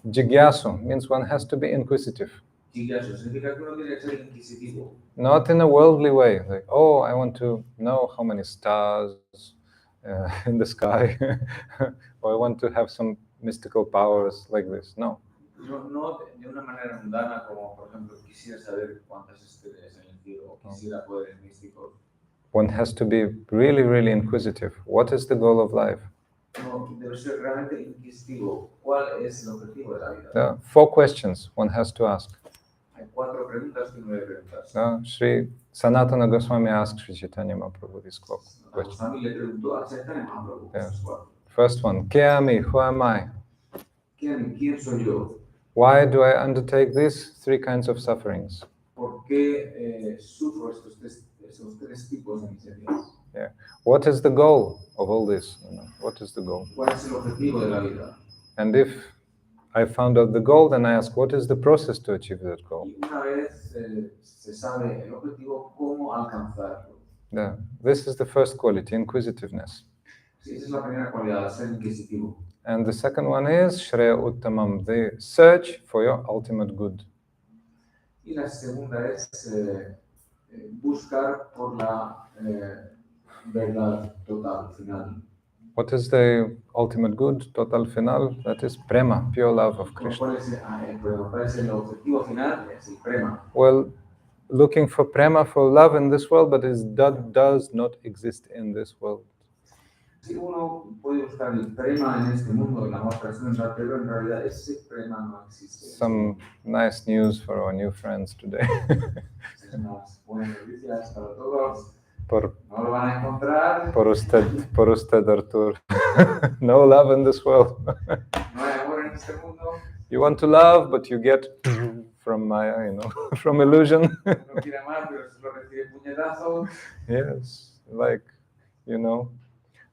Jigyasu means one has to be inquisitive. Jigyasu significa que uno tiene que ser inquisitivo. Not in a worldly way, like, oh, I want to know how many stars in the sky, or I want to have some mystical powers like this. No. No de una manera mundana, como por ejemplo quisiera saber cuántas estrellas hay en el cielo o quisiera poderes místicos. One has to be really, really inquisitive. What is the goal of life? No, debe ser realmente inquisitivo. ¿Cuál es el objetivo de la vida? There are 4 questions one has to ask. Hay 4 preguntas que uno debe preguntarse. Sri Sanatana Goswami asked Sri Chaitanya Mahaprabhu this question. Goswami le preguntó a Chaitanya Mahaprabhu. First one, ¿Qué a mí? Who am I? ¿Quién soy yo? Why do I undertake these 3 kinds of sufferings? ¿Por qué sufro estos 3 tipos de miserias? Yeah. What is the goal of all this? What is the goal? ¿Cuál es el objetivo de la vida? And if I found out the goal, then I ask, what is the process to achieve that goal? Y una vez se sabe el objetivo, ¿cómo alcanzarlo? Yeah. This is the first quality, inquisitiveness. Sí, esa es la primera cualidad, ser inquisitivo. And the second one is Shreya Uttamam, the search for your ultimate good. Y la segunda es buscar por la verdad total, final. What is the ultimate good, total final? That is prema, pure love of Krishna. ¿Cuál es el objetivo final? Es el prema. Well, looking for prema, for love in this world, but that does not exist in this world. Si uno puede buscar el prema en este mundo, el amor trascendental, pero en realidad ese prema no existe. Some nice news for our new friends today. Unas buenas noticias para todos. No lo van a encontrar. Por usted, Artur. No love in this world. No hay amor en este mundo. You want to love, but you get from Maya, from illusion. No quiere amar, pero solo recibe puñetazos. Yes, like,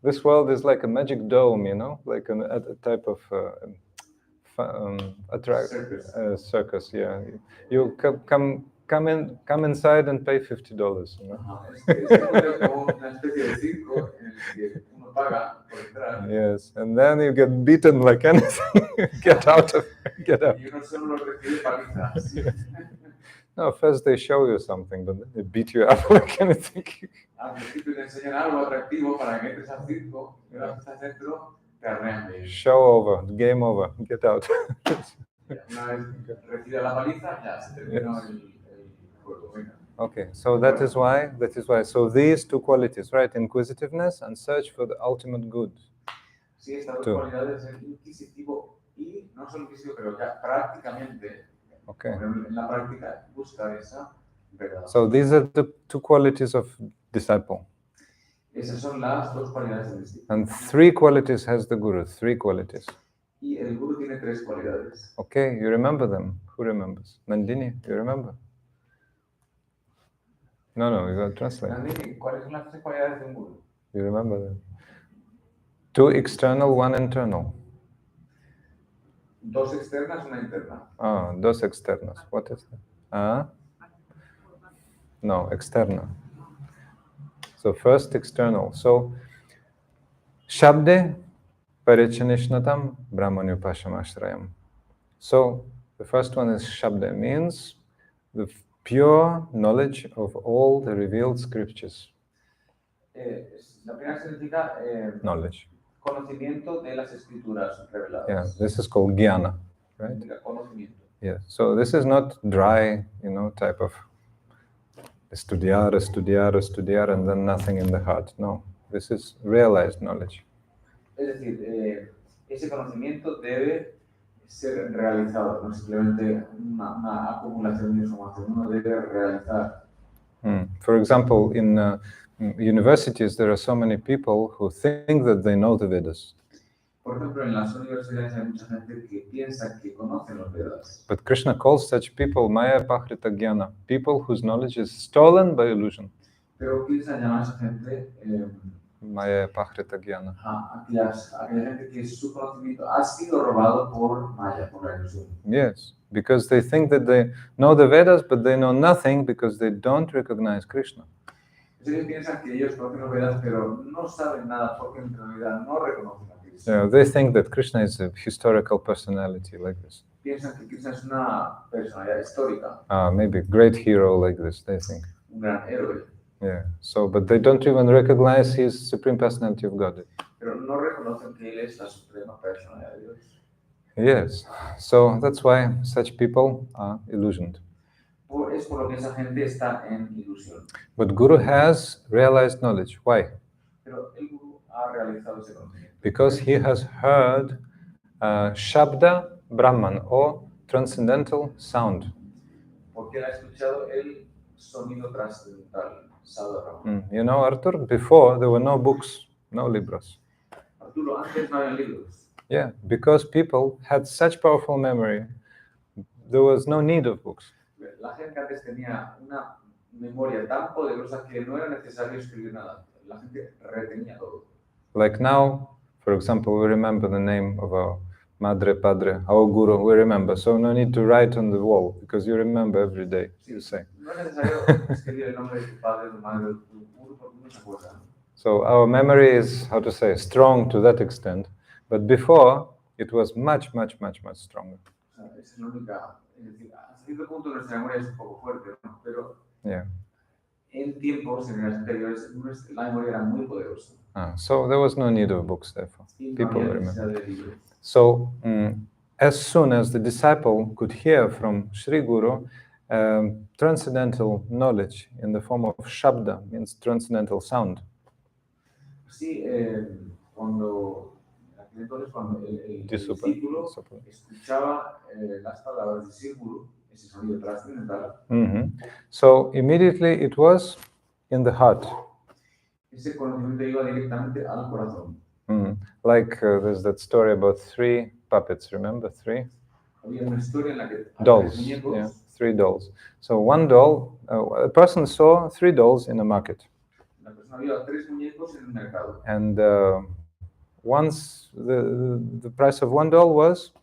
this world is like a magic dome, like a type of circus. Yeah, you come inside and pay $50. Yes, and then you get beaten like anything. Get out. No, first they show you something, but then they beat you up like anything. Show over, game over, get out. Una vez recibe la paliza, ya se terminó el juego. Venga. Okay, so that is why. So these two qualities, right? Inquisitiveness and search for the ultimate good. Sí, estas dos Two. cualidades, el inquisitivo y no solo inquisitivo, pero ya prácticamente, Okay. en la práctica, buscar esa verdad. So these are the two qualities of disciple. Esas son las dos cualidades del discípulo. And three qualities has the Guru, three qualities. Y el guru tiene tres cualidades. Okay, you remember them. Who remembers? Nandini, you remember? No, you got to translate. Nandini, ¿cuáles son las tres cualidades de un guru? You remember them. Two external, one internal. Dos externas, una interna. Ah, dos externas. What is that? No, externa. So first external. So Shabde Parichanishnatam Brahmanyupashamashrayam. So the first one is Shabde, means the pure knowledge of all the revealed scriptures. La primera significa Knowledge. conocimiento de las escrituras reveladas. Yeah, this is called jnana, right? Significa conocimiento. Yes. So this is not dry, type of estudiar, and then nothing in the heart. No, this is realized knowledge. Es decir, ese conocimiento debe ser realizado, no simplemente una acumulación de información, uno debe realizar. For example, in universities, there are so many people who think that they know the Vedas. Por ejemplo, en las universidades hay mucha gente que piensa que conocen los Vedas. But Krishna calls such people Maya Pahrita Jnana, people whose knowledge is stolen by illusion. Pero Krishna llama a esa gente Maya Pahrita Jnana. aquella gente que su conocimiento ha sido robado por Maya, por la ilusión. Yes, because they think that they know the Vedas, but they know nothing because they don't recognize Krishna. Ellos piensan que ellos conocen los Vedas, pero no saben nada porque en realidad no reconocen a Krishna. They think that Krishna is a historical personality like this. Piensan que Krishna es una personalidad histórica. Maybe a great hero like this, they think. Un gran héroe. Yeah. So, but they don't even recognize his supreme personality of God. Pero no reconocen que él es la suprema personalidad de Dios. Yes. So that's why such people are illusioned. Es por lo que esa gente está en ilusión. But Guru has realized knowledge. Why? Pero el Guru ha realizado ese conocimiento. Because he has heard Shabda Brahman, or transcendental sound. Porque él ha escuchado el sonido trascendental. You know, Arthur, before there were no books, no libros. Arturo, antes no había libros. Yeah, because people had such powerful memory, there was no need of books. La gente antes tenía una memoria tan poderosa que no era necesario escribir nada. La gente retenía todo. Like now, for example, we remember the name of our Madre, Padre, our Guru, we remember. So no need to write on the wall, because you remember every day, you say. No es necesario escribir el nombre de tu padre, tu madre, tu Guru, porque no se acuerda. So our memory is, how to say, strong to that extent. But before, it was much, much, much, much stronger. Es la única, es decir, hasta cierto punto nuestra memoria es un poco fuerte, ¿no? Pero en tiempos, en generaciones anteriores, la memoria era muy poderosa. So there was no need of books, therefore. People remember. So as soon as the disciple could hear from Sri Guru transcendental knowledge in the form of Shabda, means transcendental sound. Sí, cuando el discípulo escuchaba las palabras de Sri Guru, ese sonido trascendental. So immediately it was in the heart. Ese conocimiento iba directamente al corazón. Like there's that story about 3 puppets, remember 3? Había una historia en la que dolls, 3 dolls. So one doll, a person saw 3 dolls in a market. La persona vio a 3 muñecos en el mercado. And once the price of one doll was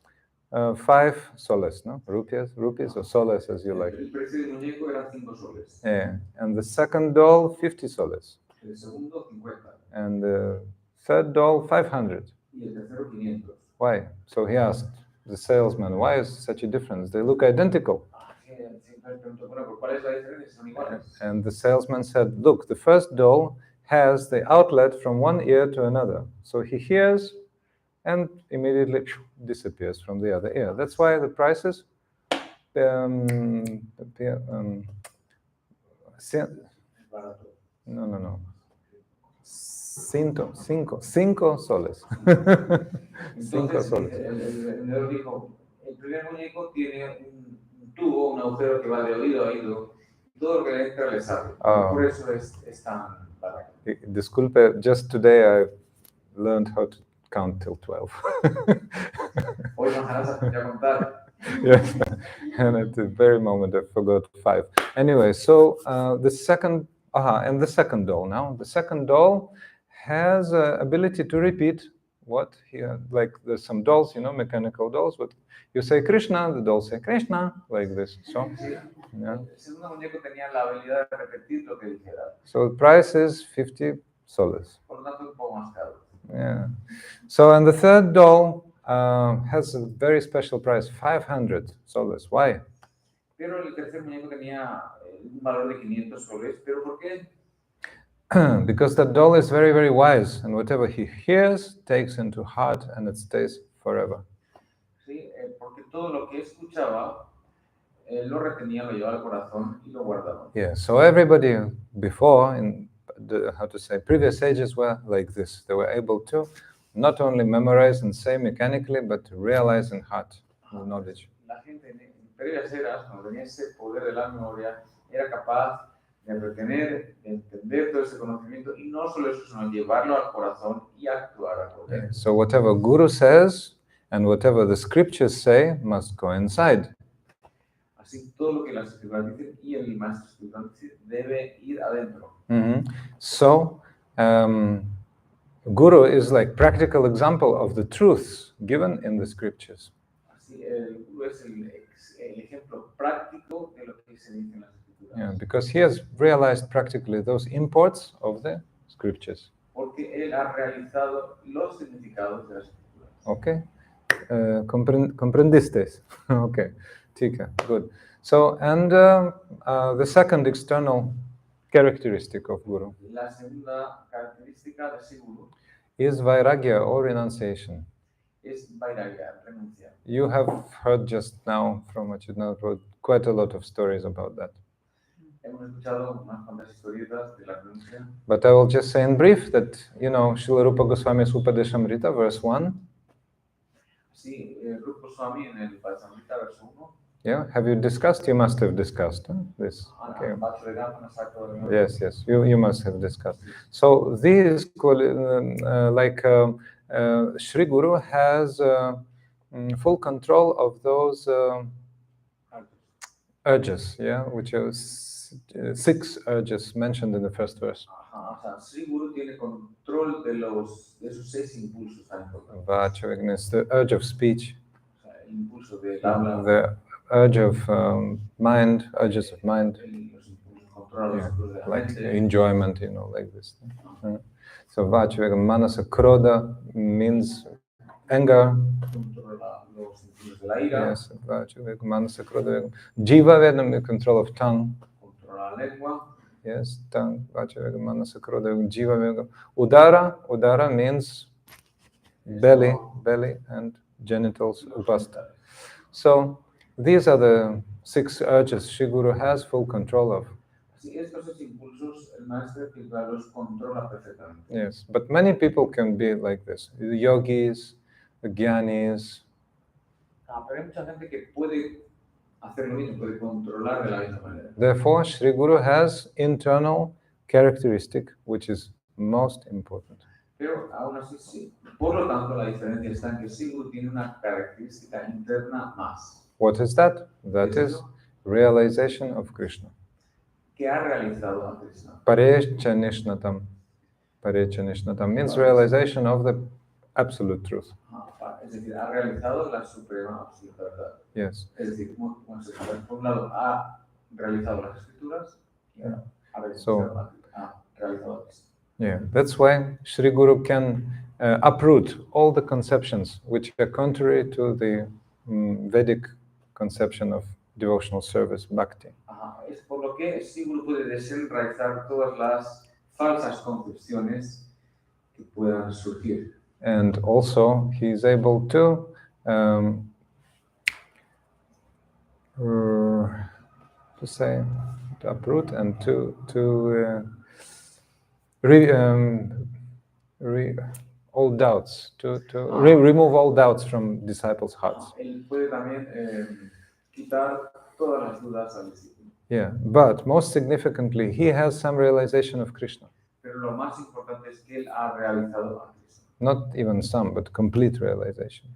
5 soles, no? Rupees or soles as you like. El precio del muñeco era 5 soles. Yeah. And the second doll, 50 soles. El segundo, 50. And the third doll, 500. Y el tercero, 500. Why? So he asked the salesman, why is such a difference? They look identical. And the salesman said, look, the first doll has the outlet from one ear to another. So he hears and immediately disappears from the other ear. That's why the prices no. Cinco soles. Cinco Entonces, soles. el vendedor dijo, el primer muñeco tiene un tubo, un agujero que va de oído a oído, y todo lo que le entra le sale. Por eso es tan barato. Disculpe, just today I learned how to count till 12. Hoy Maharaj aprendió a contar. Yes, and at the very moment I forgot 5. Anyway, so the second doll now. The second doll has ability to repeat what here, like there's some dolls, mechanical dolls, but you say Krishna, the dolls say Krishna, like this. So, yeah. El segundo muñeco tenía la habilidad de repetir lo que dijera. So the price is 50 soles. Por lo tanto, un poco más caro. Yeah. So, and the third doll has a very special price, 500 soles. Why? Pero el tercer muñeco tenía un valor de 500 soles. ¿Pero por qué? Because that doll is very, very wise, and whatever he hears takes into heart, and it stays forever. Sí, porque todo lo que escuchaba lo retenía, lo llevaba al corazón y lo guardaba. Yeah. So everybody before in the, previous ages were like this. They were able to not only memorize and say mechanically, but to realize in heart the knowledge. La gente en previas eras, cuando tenía ese poder de la memoria, era capaz de retener, de entender todo ese conocimiento y no solo eso, sino llevarlo al corazón y actuar acorde. Yeah. So whatever Guru says and whatever the scriptures say must go inside. Así todo lo que las escrituras dicen y el maestro espiritual dice debe ir adentro. Mm-hmm. So Guru is like practical example of the truths given in the scriptures. Así el Guru es el ejemplo práctico de lo que se dice en las escrituras. Yeah, because he has realized practically those imports of the scriptures. Porque él ha realizado los significados de las escrituras. Okay, comprendiste? Okay, Tika, good. So, and the second external characteristic of Guru La segunda característica de ese Guru is vairagya or renunciation. es vairagya, renuncia. You have heard just now from what you know quite a lot of stories about that. Hemos escuchado unas cuantas historietas de la renuncia. But I will just say in brief that, Srila Rupa Goswami's Upadeshamrita, verse 1. Sí, Rupa Goswami en el Vyasa-puja, verso 1. Yeah, have you discussed? You must have discussed this. Okay. Yes, you must have discussed. So these, Sri Guru has full control of those urges, which are 6 urges mentioned in the first verse. O sea, Sri Guru tiene control de esos 6 impulsos tan importantes. Vachavagnis, the urge of speech, O sea, el impulso del habla, the urge of mind, urges of mind, like enjoyment, like this. So Vachavaga Manasa Kroda means anger. Yes, Vachavaga Manasa Kroda. Jiva Vedam, the control of tongue. Yes, tongue. Vachavaga Manasa Kroda. Jiva Vedam. Udara means belly, and genitals, upasta. So these are the 6 urges Sri Guru has full control of. Yes, but many people can be like this. The yogis, the jnanis. Therefore, Sri Guru has internal characteristic which is most important. Pero aún así sí. Por lo tanto, la diferencia está en que Sri Guru tiene una característica interna más. What is that? That is realization of Krishna. Que ha realizado a Krishna. Parechyanishnatam. Parechyanishnatam means realization of the absolute truth. Es decir, ha realizado la suprema absoluta verdad. Yes. Es decir, por un lado ha realizado las escrituras y ha realizado Krishna. Yeah, that's why Sri Guru can uproot all the conceptions which are contrary to the Vedic conception of devotional service, bhakti. Es por lo que Sri Guru puede desenraizar todas las falsas concepciones que puedan surgir. and also he is able to say, to uproot and to all doubts, to remove all doubts from disciples' hearts. Él puede también quitar todas las dudas al discípulo. Yeah, but most significantly, he has some realization of Krishna. Pero lo más importante es que él ha realizado a Cristo. Not even some, but complete realization.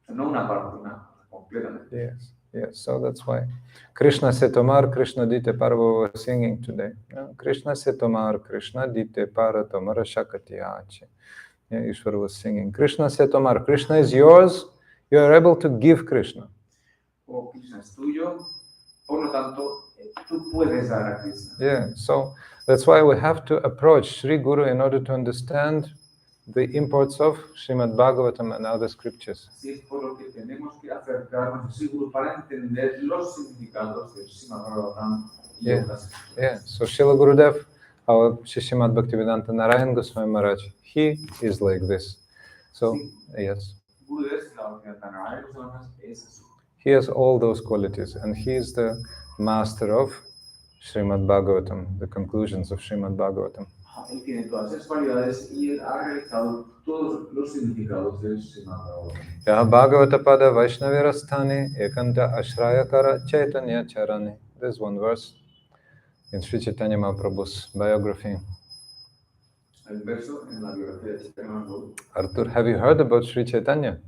No una parte, una completamente. Yes, yes. So that's why Krishna se tomar, Krishna dite parvo was singing today. Krishna se tomar, Krishna dite para tomar shakati ache. Yeah, Ishwar was singing. Krishna se tomar, Krishna is yours. You are able to give Krishna. Oh, Krishna es tuyo, por lo tanto, tú puedes dar a Krishna. Yeah, so that's why we have to approach Sri Guru in order to understand the imports of Srimad Bhagavatam and other scriptures. Así es por lo que tenemos que acercarnos a Sri Guru para entender los significados del Srimad Bhagavatam y otras escrituras. Yeah, so Srila Gurudeva, our Srimad Bhaktivedanta Narayan Goswami Maharaj, he is like this. So, yes. He has all those qualities, and he is the master of Srimad Bhagavatam, the conclusions of Srimad Bhagavatam. Él tiene todas esas cualidades y él ha realizado todos los significados del Srimad Bhagavatam. Ya Bhagavata Pada Vaishnavirasthani Ekanta Ashrayakara Chaitanya Charani. There's one verse in Sri Chaitanya Mahaprabhu's biography. El verso en la biografía de Chaitanya Mahaprabhu. Arthur, have you heard about Sri Chaitanya?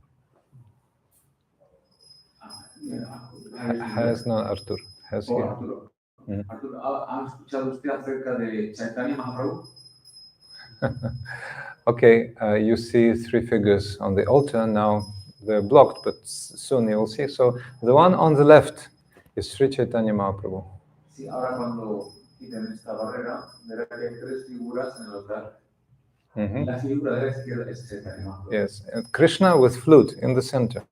Has no Arthur. Has he? Arturo. Arturo, ¿ha escuchado usted acerca de Chaitanya Mahaprabhu? Okay, you see three figures on the altar. Now they're blocked, but soon you will see. So the one on the left is Sri Chaitanya Mahaprabhu. Sí, ahora cuando quiten esta barrera, verá que hay tres figuras en el altar. La figura de la izquierda es Chaitanya Mahaprabhu. Yes, and Krishna with flute in the center.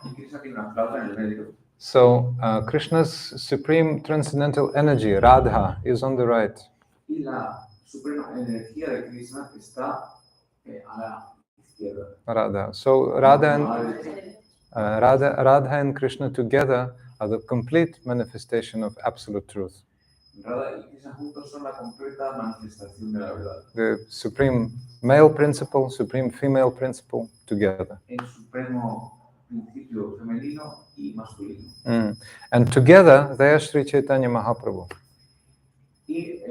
Y Krishna tiene una flauta en el medio. So Krishna's supreme transcendental energy, Radha, is on the right. Y la suprema energía de Krishna está a la izquierda. Radha. So Radha and Krishna together are the complete manifestation of absolute truth. Radha y Krishna juntos son la completa manifestación de la verdad. The supreme male principle, supreme female principle together. El supremo principio femenino y masculino. And together they are Sri Chaitanya Mahaprabhu. Y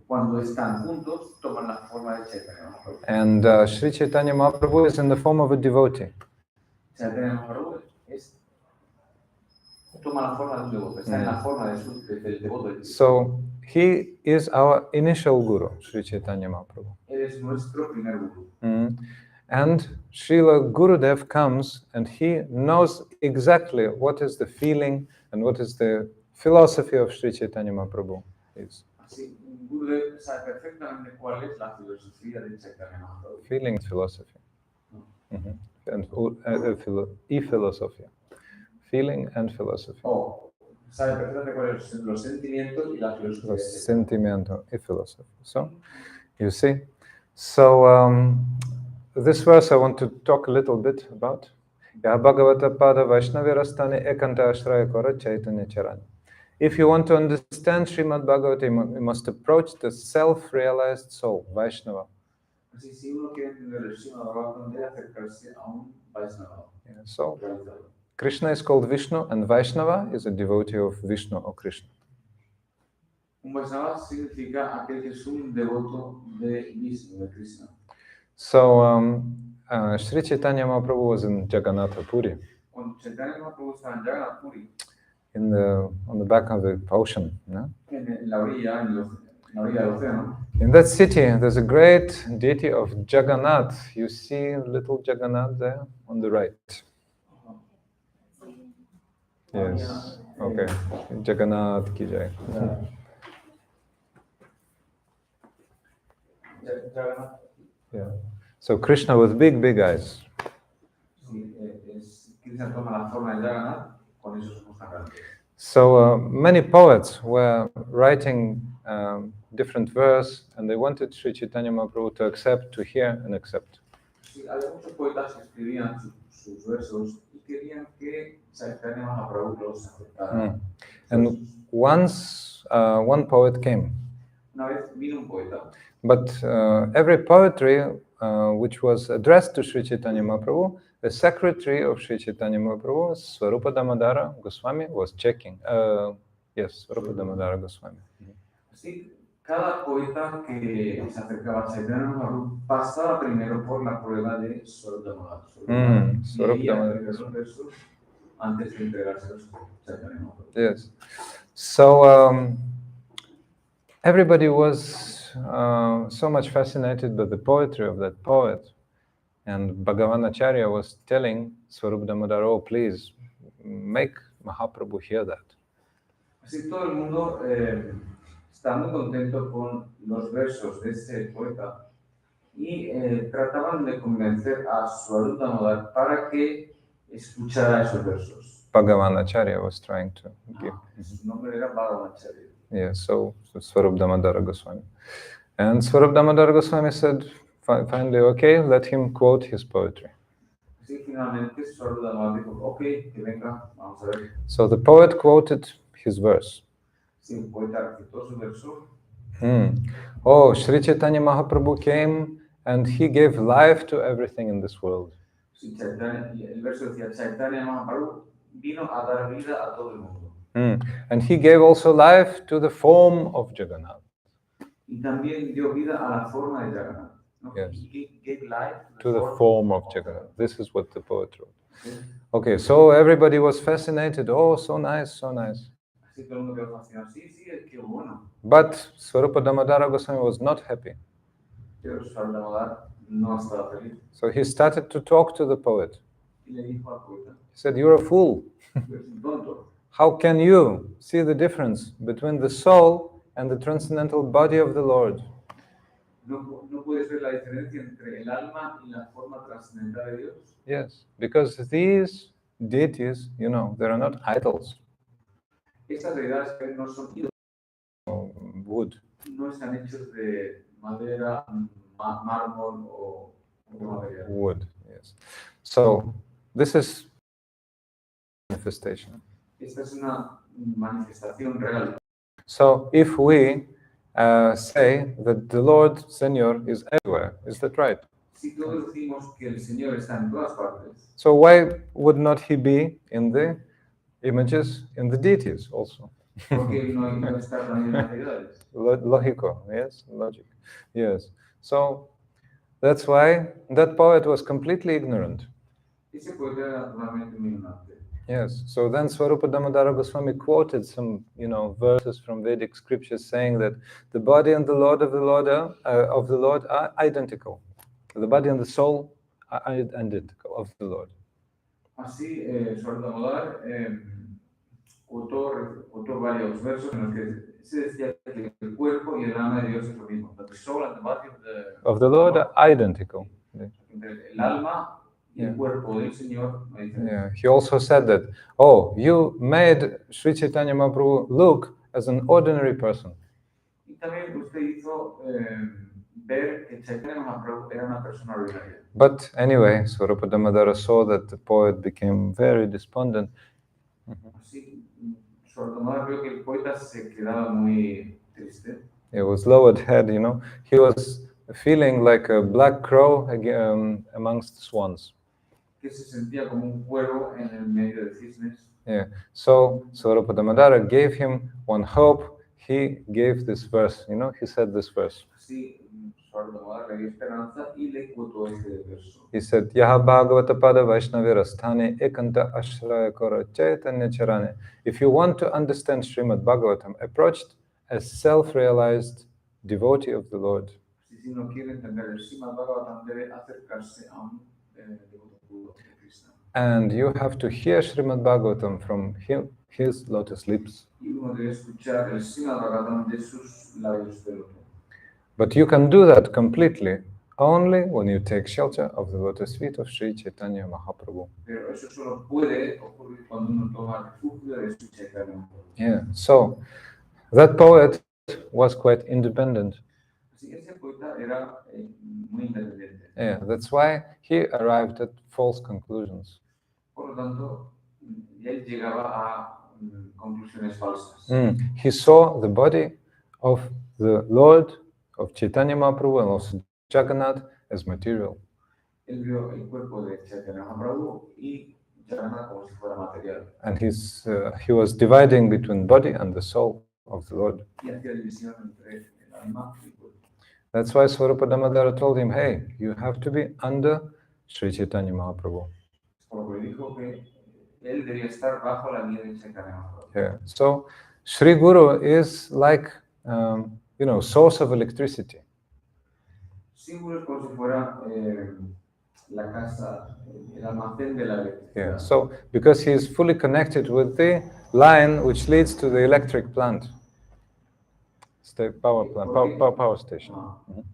cuando están juntos toman la forma de Chaitanya Mahaprabhu. And Sri Chaitanya Mahaprabhu is in the form of a devotee. Chaitanya Mahaprabhu toma la forma de un devoto, está en la forma del devoto. So he is our initial guru, Sri Chaitanya Mahaprabhu. Él es nuestro primer guru. And Srila Gurudeva comes and he knows exactly what is the feeling and what is the philosophy of Sri Chaitanya Mahaprabhu is. Así, Gurudeva sabe perfectamente cuál es la filosofía de Chaitanya Mahaprabhu. Feeling philosophy. And e-philosophy. Feeling and philosophy. Oh, sabe perfectamente cuáles son los sentimientos y la filosofía. Los sentimientos y philosophy. So, you see. So, this verse I want to talk a little bit about. Ya Bhagavata Pada Vaishnavirasthani Ekanta Ashraya Kora Chaitanya Charani. If you want to understand Srimad Bhagavatam, you must approach the self-realized soul, Vaishnava. Así, si uno quiere entender el Srimad Bhagavatam, debe acercarse a un Vaishnava. So, Krishna is called Vishnu, and Vaishnava is a devotee of Vishnu or Krishna. Un Vaishnava significa aquel que es un devoto de Vishnu, de Krishna. So, Sri Chaitanya Mahaprabhu was in Jagannath Puri. Cuando Chaitanya Mahaprabhu estaba en Jagannath Puri, on the back of the ocean. No? En la orilla del océano. In that city, there's a great deity of Jagannath. You see little Jagannath there on the right. Yes. Okay. Jagannath ki jai. Yeah. So Krishna with big eyes. So many poets were writing different verse, and they wanted Sri Chaitanya Mahaprabhu to accept, to hear and accept. Sí, había muchos poetas que escribían sus versos y querían que Chaitanya Mahaprabhu los aceptara. And once one poet came, Una vez vino un poeta, but every poetry which was addressed to Sri Chaitanya Mahaprabhu, the secretary of Sri Chaitanya Mahaprabhu, Swarupa Damodara Goswami, was checking. Yes, Swarupa Damodara Goswami. así cada poeta que se acercaba a Chaitanya Mahaprabhu pasaba primero por la prueba de Swarupa Damodara. Leía primero los versos antes de entregárselos a Chaitanya Mahaprabhu. Yes. So everybody was so much fascinated by the poetry of that poet. And Bhagavan Acharya was telling Swarup Damodar, oh, please, make Mahaprabhu hear that. Así todo el mundo está muy contento con los versos de este poeta y trataban de convencer a Swarup Damodar para que escuchara esos versos. Bhagavan Acharya was trying to give. Su nombre era Bhagavan Acharya. Yeah, so Swarup Damodara Goswami. And Swarup Damodara Goswami said, finally, okay, let him quote his poetry. Así finalmente Swarup Damodar dijo, ok, que venga, vamos a ver. So the poet quoted his verse. Sí, el poeta recitó su verso. Oh, Sri Chaitanya Mahaprabhu came and he gave life to everything in this world. Sí, el verso decía, Chaitanya Mahaprabhu vino a dar vida a todo el mundo. And he gave also life to the form of Jagannath. Y también dio vida a la forma de Jagannath. No? Yes. He gave life To the form of Jagannath. This is what the poet wrote. Okay, so everybody was fascinated. Oh, so nice, so nice. Así todo el mundo quedó fascinado. Sí, sí, qué bueno. But Swarupa Damodara Goswami was not happy. Pero Swarup Damodar no estaba feliz. So he started to talk to the poet. Y le dijo al poeta, He said, you're a fool. eres un tonto. How can you see the difference between the soul and the transcendental body of the Lord? No puedes ver la diferencia entre el alma y la forma trascendental de Dios. Yes, because these deities, you know, they are not idols. Estas deidades no son ídolos, Wood. no están hechos de madera, mármol o otro material. Wood, yes. So this is manifestation. Esta es una manifestación real. So if we say that the Lord Señor is everywhere, is that right? Si todos decimos que el Señor está en todas partes, So why would not he be in the images, in the deities also? porque no está también en las deidades. Lógico, yes, logic, yes. So that's why that poet was completely ignorant. Ese poeta era totalmente un ignorante. Yes. So then Swarupa Damodara Goswami quoted some, verses from Vedic scriptures saying that the body and the Lord of the Lord are identical. The body and the soul are identical of the Lord. Así, Swarup Damodar contó varios versos en los que se decía que el cuerpo y el alma de Dios es lo mismo. The soul and the body of the Lord are identical. El alma y el cuerpo del Señor no hay diferencia. Yeah. He also said that, oh, you made Sri Chaitanya Mahaprabhu look as an ordinary person. Y también usted hizo ver que Chaitanya Mahaprabhu era una persona ordinaria. But anyway, Swarupa Damodara saw that the poet became very despondent. Así, Swarup Damodar vio que el poeta se quedaba muy triste. It was lowered head, He was feeling like a black crow amongst swans. Que se sentía como un cuervo en el medio de cisnes. Yeah. So Swarupa Damodara gave him one hope. He gave this verse, he said this verse. Así, Swarup Damodar le dio esperanza y le quotó este verso. He said, Yaha Bhagavata Pada Vaishnavira Sthane Ekanta Ashraya Kora Chaitanya Charane. If you want to understand Srimad Bhagavatam, approached as self-realized devotee of the Lord. Si no quiere entender el Srimad Bhagavatam, debe acercarse a un devoto puro de Krishna. And you have to hear Srimad Bhagavatam from his lotus lips. Y uno debe escuchar el Srimad Bhagavatam de sus labios de loto. But you can do that completely only when you take shelter of the lotus feet of Sri Chaitanya Mahaprabhu. Pero eso solo puede ocurrir cuando uno toma refugio de Sri Chaitanya Mahaprabhu. Yeah, so that poet was quite independent. Así ese poeta era muy independiente. Yeah, that's why he arrived at false conclusions. Por lo tanto, él llegaba a conclusiones falsas. He saw the body of the Lord, of Chaitanya Mahaprabhu, and also Jagannath as material. Él vio el cuerpo de Chaitanya Mahaprabhu y Jagannath como si fuera material. And he was dividing between body and the soul of the Lord. Y hacía división entre el alma y el cuerpo. That's why Swarupa Damodara told him, hey, you have to be under Sri Chaitanya Mahaprabhu. Por lo que dijo que él debía estar bajo la guía de Chaitanya Mahaprabhu. Yeah. So Sri Guru is like, source of electricity. Sri Guru es como si fuera la casa, el almacén de la electricidad. Yeah. So because he is fully connected with the line which leads to the electric plant, power plant, power station.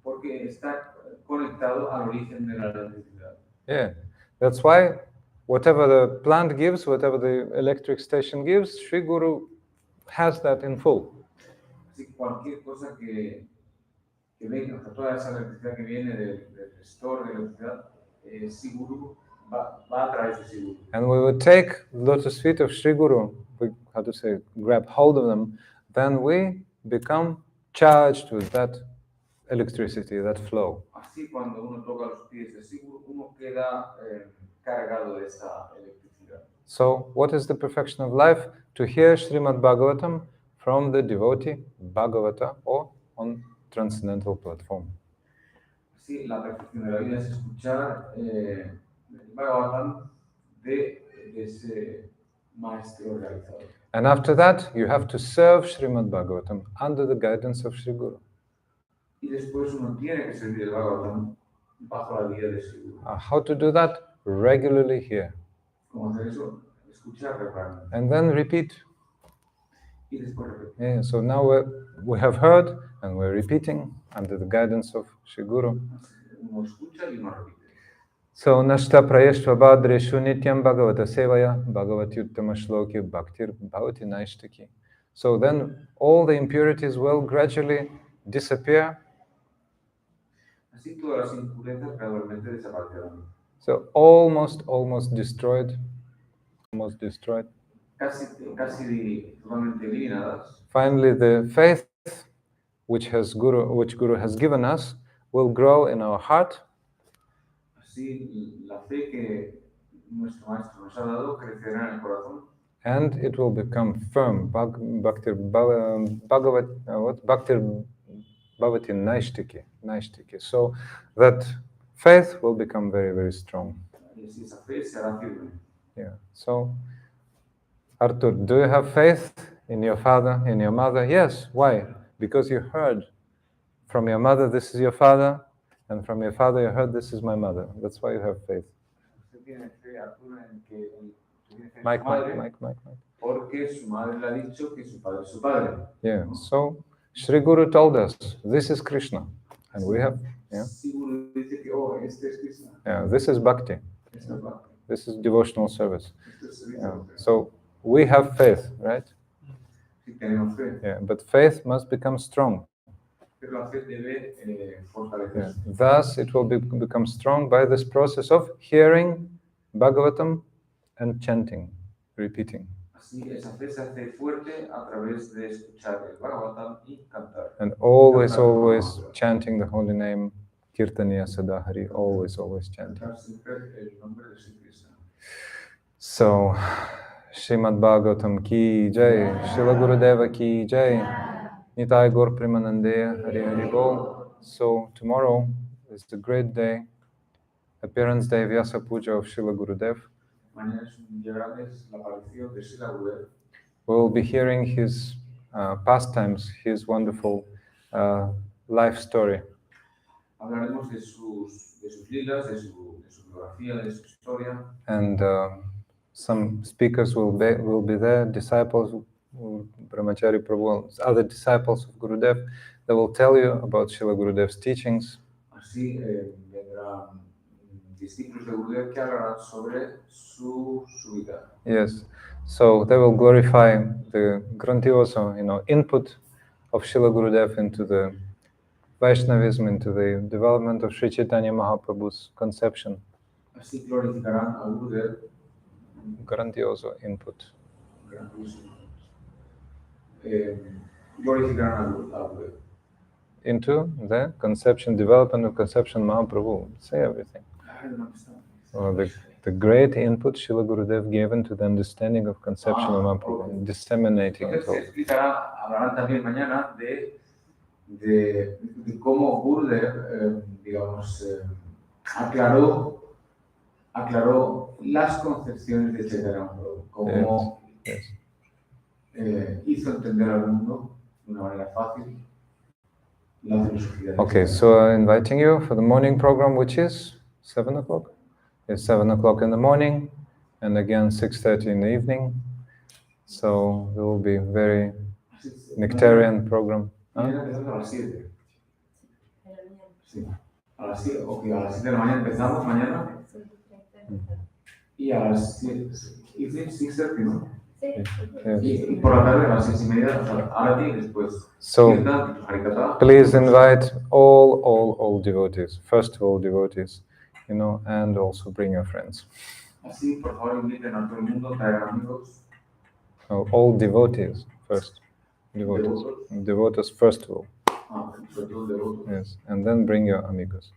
Porque está conectado al origen de la electricidad. Yeah. That's why whatever the plant gives, whatever the electric station gives, Sri Guru has that in full. Así que cualquier cosa que venga, o sea, toda esa electricidad que viene del gestor de electricidad, Sri Guru va a través de Sri Guru. And we would take the lotus feet of Sri Guru, grab hold of them, then we become charged with that electricity, that flow. Así cuando uno toca los pies de Sri Guru, uno queda cargado de esa electricidad. So, what is the perfection of life? To hear Srimad Bhagavatam from the devotee Bhagavata or on transcendental platform. Así, la perfección de la vida es escuchar el Bhagavatam de ese maestro realizado. And after that, you have to serve Srimad Bhagavatam under the guidance of Sri Guru. Y después uno tiene que servir el Bhagavatam bajo la guía de Sri Guru. How to do that? Regularly here. ¿Cómo hacer eso? Escuchar regularmente. And then repeat. Y después repetir. Yeah, so now we have heard and we're repeating under the guidance of Sri Guru. Uno escucha y uno repite. So, nashta prayeshva bhadreshu nityam bhagavata sevaya bhagavati uttama shloki bhaktir bhavati naishtaki. So then all the impurities will gradually disappear. Así todas las impurezas gradualmente desaparecerán. So almost destroyed. Almost destroyed. Casi totalmente eliminadas. Finally, the faith which Guru has given us will grow in our heart. Así la fe que nuestro maestro nos ha dado crecerá en el corazón. And it will become firm. Bhaktir Bhavati Naishtiki. So that faith will become very, very strong. Esa fe será firme. Yeah. So, Arthur, do you have faith in your father, in your mother? Yes. Why? Because you heard from your mother, this is your father, and from your father you heard, this is my mother. That's why you have faith. Mike. Porque su madre le ha dicho que su padre es su padre. Yeah. So Sri Guru told us, this is Krishna, and we have. Yeah. Yeah. This is bhakti. This is devotional service. Yeah. So we have faith, right? Yeah. But faith must become strong. Yeah. Thus, it will become strong by this process of hearing Bhagavatam and chanting, repeating. And always chanting the holy name, Kirtaniya Sadahari, always chanting. So, Srimad Bhagavatam ki jai, Srila Gurudeva ki jai. Nitai Gaur Premanandeya, Hari Hari Bol. So tomorrow is the great day, appearance day, Vyasa-puja of Srila Gurudeva. We will be hearing his pastimes, his wonderful life story. And some speakers will be there, disciples, Brahmachari Prabhu, other disciples of Gurudev, they will tell you about Srila Gurudev's teachings. Yes, so they will glorify the grandioso, input of Srila Gurudev into the Vaishnavism, into the development of Sri Chaitanya Mahaprabhu's conception. Así glorificarán a Gurudev. Grandioso input. Glorificarán a Gurudev. Into the conception, development of conception Mahaprabhu. Say everything. The great input Srila Gurudev given to the understanding of conception of Mahaprabhu, disseminating it all. Hablarán también mañana de cómo Gurudev, digamos, aclaró las concepciones de Chaitanya Mahaprabhu, cómo hizo entender al mundo de una manera fácil la filosofía de Okay, so inviting you for the morning program, which is 7 o'clock. It's 7 o'clock in the morning, and again 6:30 in the evening. So it will be very nectarian program. Mañana empezamos a las 7. Sí. A las 7, okay, a las 7 de la mañana empezamos mañana. Y a las 6:30, ¿no? Y por la tarde a las 6:30, Arati, después. So please invite all devotees, first of all devotees, and also bring your friends. Así, por favor, inviten a todo el mundo, traigan amigos. All devotees first. Devotees first of all. Yes, and then bring your amigos.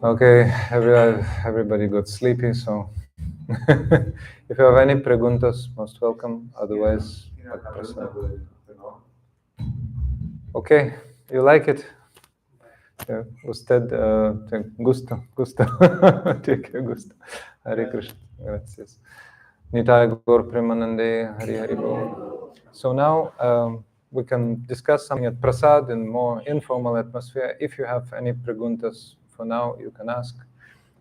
Okay, everybody got sleepy, so if you have any preguntas, most welcome. Otherwise, okay, you like it? Yeah, usted gusto. Tiene gusto. Hare Krishna. Gracias. Nitai Gaur Premanande, Hari Bol. So now we can discuss something at Prasad in more informal atmosphere. If you have any preguntas for now, you can ask.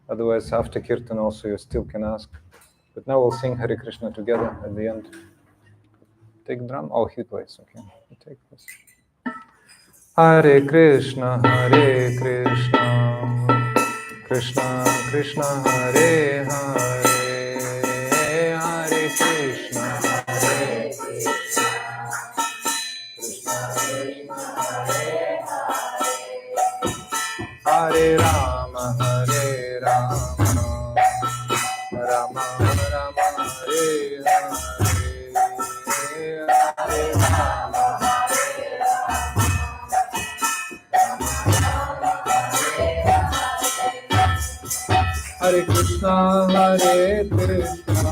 Otherwise, after Kirtan also, you still can ask. But now we'll sing Hare Krishna together at the end. Take drum? Oh, he plays. Okay, you take this. Hare Krishna, Krishna Krishna, Hare Hare, Hare Krishna, Hare Krishna, Hare Rama, Hare Rama, Rama Rama, Hare Hare, Hare Rama. Hare Krishna, Hare Krishna,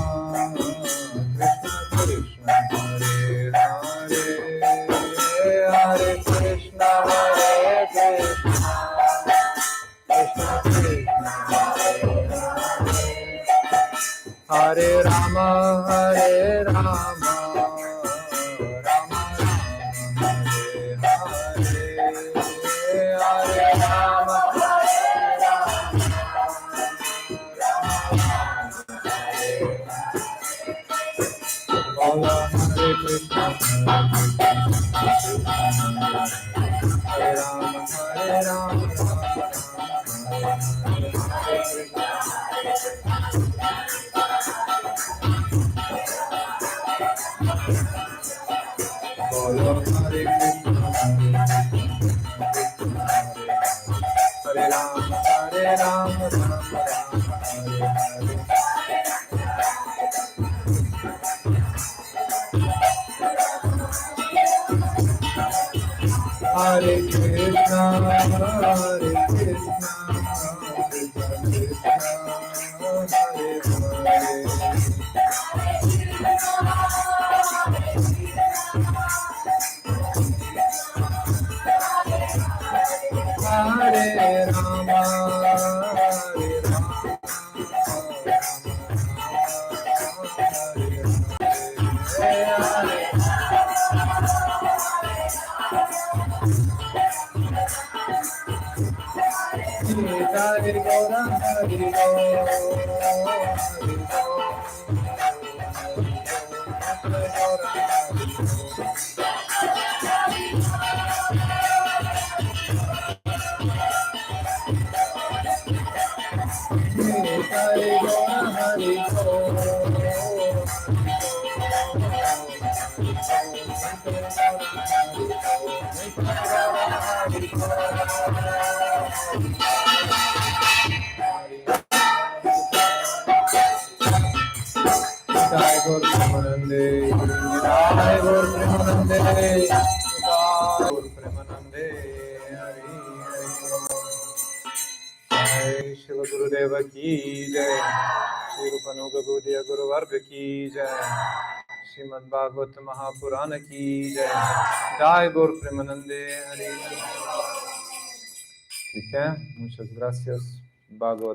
Krishna Krishna, Hare Hare, Hare Krishna, Hare Krishna, Krishna Krishna, Hare Hare, Hare Rama, Hare Rama, Rama Rama, Hare Hare, Hare Rama. Hare Krishna, Hare Rama, Hare Rama, Hare Krishna, Hare Krishna, Hare Rama, Hare Rama, Hare Gaur Premanande Hari Hari Jai Srila Gurudeva ki Jai Shri Rupanuga Gaudiya Guru Varga ki Jai Srimad Bhagavata Mahapurana ki Jai Jai Gaur Premanande Hari Hari. ठीक है, muchas gracias. Bhagavad